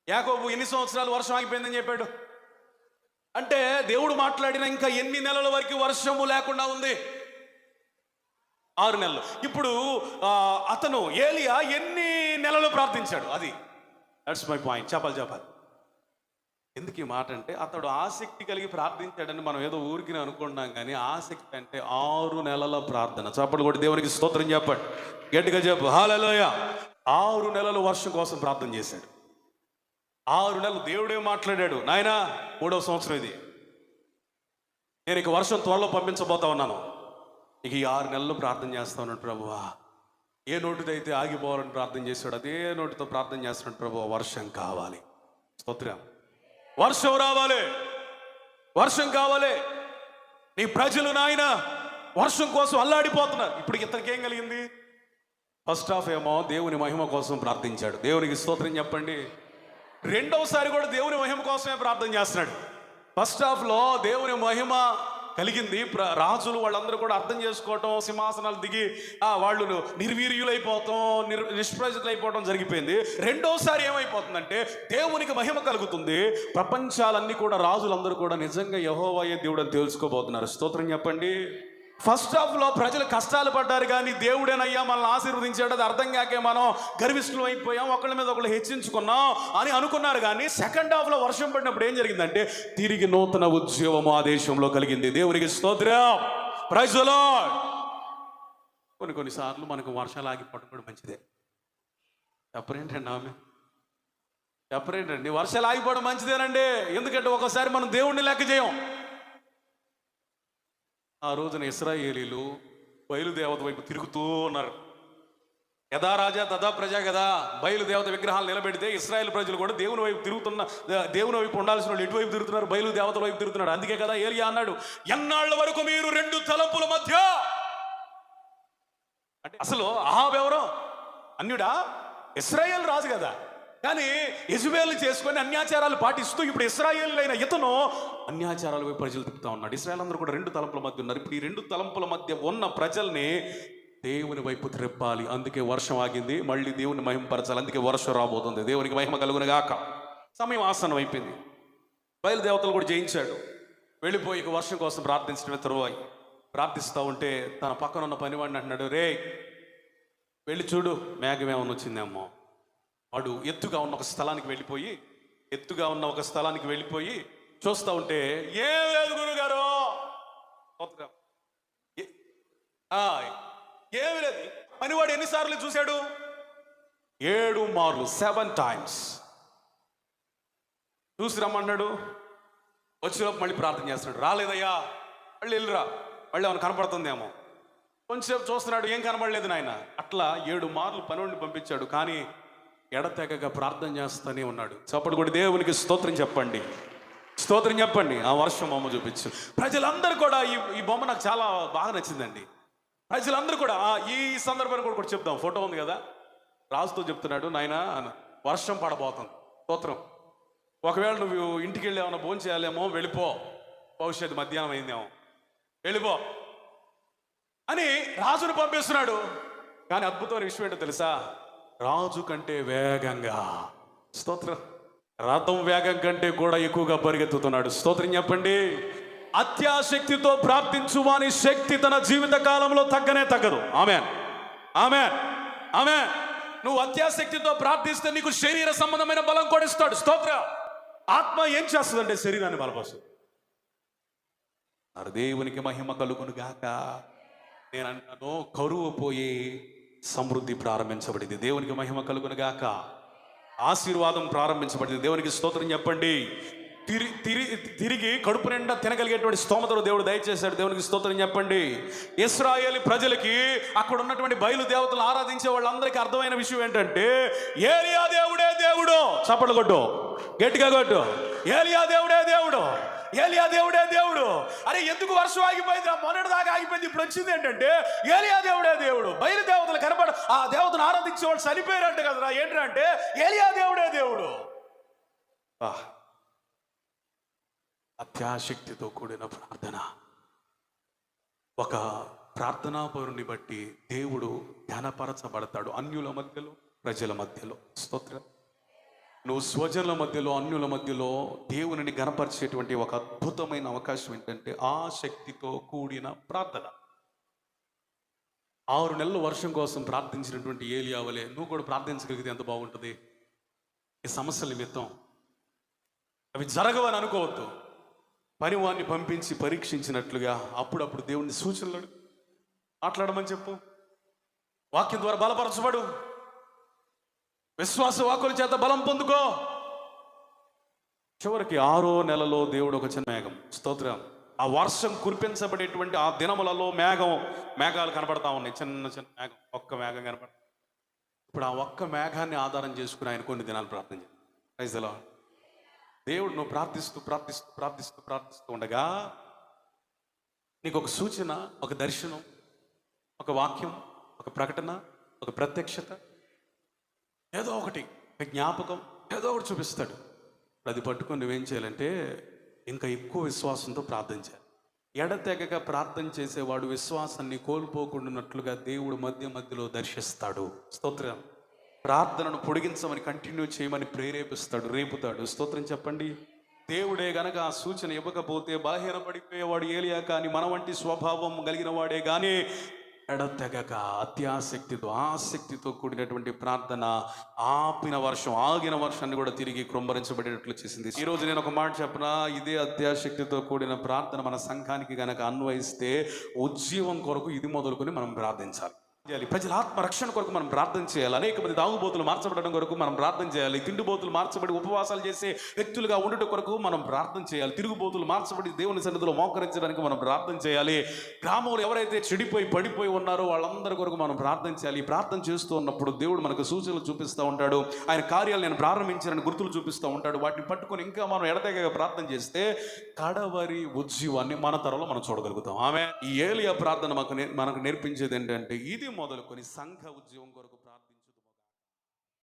యాకోబు ఎన్ని సంవత్సరాలు వర్షం ఆగిపోయిందని చెప్పాడు అంటే దేవుడు మాట్లాడిన ఇంకా ఎన్ని నెలల వరకు వర్షము లేకుండా ఉంది? 6 నెలలు. ఇప్పుడు అతను ఏలియా ఎన్ని నెలలు ప్రార్థించాడు? That's my point. చెప్పాలి. ఎందుకు ఈ మాట అంటే అతడు ఆసక్తి కలిగి ప్రార్థించాడని మనం ఏదో ఊరికి అనుకున్నాం, కానీ ఆసక్తి అంటే 6 నెలల ప్రార్థన. చెప్పండి కూడా దేవునికి స్తోత్రం చెప్పండి, గట్టిగా చెప్పు హల్లెలూయా. 6 నెలలు వర్షం కోసం ప్రార్థన చేశాడు. 6 నెలలు దేవుడే మాట్లాడాడు, నాయనా 3వ సంవత్సరం ఇది, నేను ఇక వర్షం త్వరలో పంపించబోతా ఉన్నాను, ఇక ఈ 6 నెలలు ప్రార్థన చేస్తా ఉన్నాడు. ప్రభువా ఏ నోటితో అయితే ఆగిపోవాలని ప్రార్థన చేశాడు అదే నోటితో ప్రార్థన చేస్తున్నాడు, ప్రభువా వర్షం కావాలి, స్తోత్రం, వర్షం రావాలి, వర్షం కావాలి. నీ ప్రజలు నాయన వర్షం కోసం అల్లాడిపోతున్నారు. ఇప్పుడు ఇతనికి ఏం కలిగింది? ఫస్ట్ హాఫ్ ఏమో దేవుని మహిమ కోసం ప్రార్థించాడు, దేవునికి స్తోత్రం చెప్పండి. రెండవసారి కూడా దేవుని మహిమ కోసమే ప్రార్థన చేస్తున్నాడు. ఫస్ట్ హాఫ్లో దేవుని మహిమ కలిగింది, రాజులు వాళ్ళందరూ కూడా అర్థం చేసుకోవటం, సింహాసనాలు దిగి వాళ్ళు నిర్వీర్యులైపోవటం, నిష్ప్రయోజకులైపోవటం జరిగిపోయింది. రెండోసారి ఏమైపోతుందంటే దేవునికి మహిమ కలుగుతుంది, ప్రపంచాలన్నీ కూడా, రాజులందరూ కూడా నిజంగా యెహోవాయే దేవుడు అని తెలుసుకోబోతున్నారు. స్తోత్రం చెప్పండి. ఫస్ట్ హాఫ్లో ప్రజలు కష్టాలు పడ్డారు, కానీ దేవుడేనయ్యా మనల్ని ఆశీర్వదించాడు, అది అర్థం కాకే మనం గర్విష్ఠులు అయిపోయాం, ఒకళ్ళ మీద ఒకళ్ళు హెచ్చించుకున్నాం అని అనుకున్నారు. కానీ సెకండ్ హాఫ్లో వర్షం పడినప్పుడు ఏం జరిగిందంటే తిరిగి నూతన ఉద్యోగం ఆ దేశంలో కలిగింది. దేవునికి స్తోత్రం, ప్రైజ్ ది లార్డ్. కొన్నిసార్లు మనకు వర్షాలు ఆగిపోవడం కూడా మంచిదే. చెప్పరేంటండి ఆమె, చెప్పరేంటండి? వర్షాలు ఆగిపోవడం మంచిదేనండి. ఎందుకంటే ఒకసారి మనం దేవుణ్ణి లెక్క చేయం. ఆ రోజున ఇశ్రాయేలీలు బయలుదేవత వైపు తిరుగుతూ ఉన్నారు. యథా రాజా తథా ప్రజ కదా, బయలుదేవత విగ్రహాలు నిలబెడితే ఇశ్రాయేల్ ప్రజలు కూడా దేవుని వైపు తిరుగుతున్న, దేవుని వైపు ఉండాల్సిన వాళ్ళు ఎటువైపు తిరుగుతున్నారు? బయలుదేవతల వైపు తిరుగుతున్నాడు. అందుకే కదా ఏలియా అన్నాడు, ఎన్నాళ్ళ వరకు మీరు 2 తలంపుల మధ్య. అంటే అసలు అహాబ్ ఎవరో అన్యుడా? ఇశ్రాయేల్ రాజు కదా, కానీ యెజబెల్ చేసుకొని అన్యాచారాలు పాటిస్తూ ఇప్పుడు ఇశ్రాయేలీయులైన ఇతను అన్యాచారాల వైపు ప్రజలు తిప్పుతా ఉన్నాడు. ఇశ్రాయేల్ అందరూ కూడా రెండు తలంపుల మధ్య ఉన్నారు. ఇప్పుడు ఈ రెండు తలంపుల మధ్య ఉన్న ప్రజల్ని దేవుని వైపు త్రిప్పాలి. అందుకే వర్షం ఆగింది, మళ్ళీ దేవుని మహిమపరచాలి. అందుకే వర్షం రాబోతుంది. దేవునికి మహిమ కలుగును గాక. సమయం ఆసనం అయిపోయింది. బయలుదేవతలు కూడా జయించాడు. వెళ్ళిపోయి ఇక వర్షం కోసం ప్రార్థించడమే తరువాయి. ప్రార్థిస్తూ ఉంటే తన పక్కన ఉన్న పనివాడిని అంటున్నాడు, రే వెళ్ళి చూడు మేఘం ఏమన్నా వచ్చిందేమో. వాడు ఎత్తుగా ఉన్న ఒక స్థలానికి వెళ్ళిపోయి చూస్తూ ఉంటే ఏం లేదు గురుగారు, ఏమి లేదు. పనివాడు ఎన్నిసార్లు చూశాడు? 7 మార్లు, 7 times చూసి రమ్మన్నాడు. వచ్చేలోపు మళ్ళీ ప్రార్థన చేస్తున్నాడు. రాలేదయ్యా, మళ్ళీ వెళ్ళిరా, మళ్ళీ ఏమైనా కనపడుతుందేమో. కొంచెంసేపు చూస్తున్నాడు, ఏం కనబడలేదు నాయన. అట్లా 7 మార్లు పనివాడిని పంపించాడు. కానీ ఎడతెగక ప్రార్థన చేస్తూనే ఉన్నాడు. చప్పటి కూడా దేవునికి స్తోత్రం చెప్పండి, స్తోత్రం చెప్పండి. ఆ వర్షం బొమ్మ చూపించు. ప్రజలందరూ కూడా ఈ బొమ్మ నాకు చాలా బాగా నచ్చిందండి. ప్రజలందరూ కూడా ఈ సందర్భాన్ని కూడా చెప్తాం. ఫోటో ఉంది కదా, రాజుతో చెప్తున్నాడు, నాయన వర్షం పడబోతుంది, స్తోత్రం. ఒకవేళ నువ్వు ఇంటికి వెళ్ళి ఏమైనా భోజనం చేయాలేమో, వెళ్ళిపో, భవిష్యత్తు మధ్యాహ్నం అయిందేమో, వెళ్ళిపో అని రాజును పంపిస్తున్నాడు. కానీ అద్భుతమైన విషయం ఏంటో తెలుసా? రాజు కంటే వేగంగా, స్తోత్రం, రథం వేగం కంటే కూడా ఎక్కువగా పరిగెత్తుతున్నాడు. స్తోత్రం చెప్పండి. అత్యాశక్తితో ప్రార్థించు వాని శక్తి తన జీవిత కాలంలో తగ్గనే తగ్గదు. ఆమేన్, ఆమేన్, ఆమేన్. నువ్వు అత్యాశక్తితో ప్రార్థిస్తే నీకు శరీర సంబంధమైన బలం కూడా ఇస్తాడు. స్తోత్ర. ఆత్మ ఏం చేస్తుందంటే శరీరాన్ని బలపరుస్తుంది. దేవునికి మహిమ కలుగును గాక. నేను అంటాను, కరువు పోయి సమృద్ధి ప్రారంభించబడింది. దేవునికి మహిమ కలుగును గాక. ఆశీర్వాదం ప్రారంభించబడింది. దేవునికి స్తోత్రం చెప్పండి. తిరిగి కడుపు నిండా తినగలిగేటువంటి స్తోమతను దేవుడు దయచేశాడు. దేవునికి స్తోత్రం చెప్పండి. ఇశ్రాయేలు ప్రజలకి అక్కడ ఉన్నటువంటి బయలు దేవతలను ఆరాధించే వాళ్ళందరికీ అర్థమైన విషయం ఏంటంటే, ఏలియా దేవుడే దేవుడు. చప్పట్లు కొట్టు, గట్టిగా కొట్టు. ఏలియా దేవుడే దేవుడు, ఏలియా దేవుడే దేవుడు. అరే ఎందుకు వర్షం ఆగిపోయింది? మొన్నటి దాకా ఆగిపోయింది, ఇప్పుడు వచ్చింది ఏంటంటే ఏలియా దేవుడే దేవుడు. బయలు దేవతలు కనబడ ఆ దేవతను ఆరాధించే వాళ్ళు చనిపోయారంట కదరా. ఏంటంటే ఏలియా దేవుడే దేవుడు. అత్యాశక్తితో కూడిన ప్రార్థన. ఒక ప్రార్థనా పరుని బట్టి దేవుడు ఘనపరచబడతాడు. అన్యుల మధ్యలో, ప్రజల మధ్యలో. స్తోత్రం. నువ్వు స్వజనుల మధ్యలో, అన్యుల మధ్యలో దేవునిని ఘనపరిచేటువంటి ఒక అద్భుతమైన అవకాశం ఏంటంటే ఆ శక్తితో కూడిన ప్రార్థన. 6 నెలలు వర్షం కోసం ప్రార్థించినటువంటి ఏలియా వలె నువ్వు కూడా ప్రార్థించగలిగితే ఎంత బాగుంటుంది. ఈ సమస్యల నిమిత్తం అవి జరగవని అనుకోవద్దు. పనివాన్ని పంపించి పరీక్షించినట్లుగా అప్పుడప్పుడు దేవుని సూచనలు మాట్లాడమని చెప్పు. వాక్యం ద్వారా బలపరచబడు. విశ్వాస వాక్కుల చేత బలం పొందుకో. చివరికి 6వ నెలలో దేవుడు ఒక చిన్న మేఘం, స్తోత్రం, ఆ వర్షం కురిపించబడేటువంటి ఆ దినములలో మేఘాలు కనపడతా ఉన్నాయి. చిన్న చిన్న మేఘం, ఒక్క మేఘం కనపడ. ఇప్పుడు ఆ ఒక్క మేఘాన్ని ఆధారం చేసుకుని ఆయన కొన్ని దినాలు ప్రార్థన చేయాలి. Praise the lord. దేవుడు నువ్వు ప్రార్థిస్తూ ఉండగా నీకు ఒక సూచన, ఒక దర్శనం, ఒక వాక్యం, ఒక ప్రకటన, ఒక ప్రత్యక్షత, ఏదో ఒకటి, ఒక జ్ఞాపకం, ఏదో ఒకటి చూపిస్తాడు. అది పట్టుకొని నువ్వేం చేయాలంటే ఇంకా ఎక్కువ విశ్వాసంతో ప్రార్థన చేయాలి. ఎడతెగక ప్రార్థన చేసేవాడు విశ్వాసాన్ని కోల్పోకుండానట్లుగా దేవుడు మధ్యలో దర్శిస్తాడు. స్తోత్రం. ప్రార్థనను పొడిగించమని, కంటిన్యూ చేయమని ప్రేరేపిస్తాడు, రేపుతాడు. స్తోత్రం చెప్పండి. దేవుడే గనక ఆ సూచన ఇవ్వకపోతే బలహీనపడిపోయేవాడు ఏలియా కానీ, మన వంటి స్వభావం కలిగిన వాడే కానీ ఎడతెగక అత్యాసక్తితో, ఆసక్తితో కూడినటువంటి ప్రార్థన ఆగిన వర్షాన్ని కూడా తిరిగి కృంభరించబడేటట్లు చేసింది. ఈరోజు నేను ఒక మాట చెప్పనా, ఇదే అత్యాసక్తితో కూడిన ప్రార్థన మన సంఘానికి గనక అన్వయిస్తే ఉజ్జీవం కొరకు ఇది మొదలుకొని మనం ప్రార్థించాలి. ప్రజల ఆత్మ రక్షణ కొరకు మనం ప్రార్థన చేయాలి. అనేక మంది తాగుబోతులు మార్చబడడం కొరకు మనం ప్రార్థన చేయాలి. తిండిబోతులు మార్చబడి ఉపవాసాలు చేసే వ్యక్తులుగా ఉండటం కొరకు మనం ప్రార్థన చేయాలి. తిరుగుబోతులు మార్చబడి దేవుని సన్నిధిలో మోకరించడానికి మనం ప్రార్థన చేయాలి. గ్రామంలో ఎవరైతే చెడిపోయి పడిపోయి ఉన్నారో వాళ్ళందరి కొరకు మనం ప్రార్థన చేయాలి. ప్రార్థన చేస్తూ ఉన్నప్పుడు దేవుడు మనకు సూచనలు చూపిస్తూ ఉంటాడు. ఆయన కార్యాలు నేను ప్రారంభించానని గుర్తులు చూపిస్తూ ఉంటాడు. వాటిని పట్టుకొని ఇంకా మనం ఎడతెగక ప్రార్థన చేస్తే కడవరి ఉజ్జీవాన్ని మన తరంలో మనం చూడగలుగుతాం. ఆమె ఈ ఏలియా ప్రార్థన మనకు నేర్పించేది ఏంటంటే ఇది మొదలుకొని సంఘ ఉద్యోగం కొరకు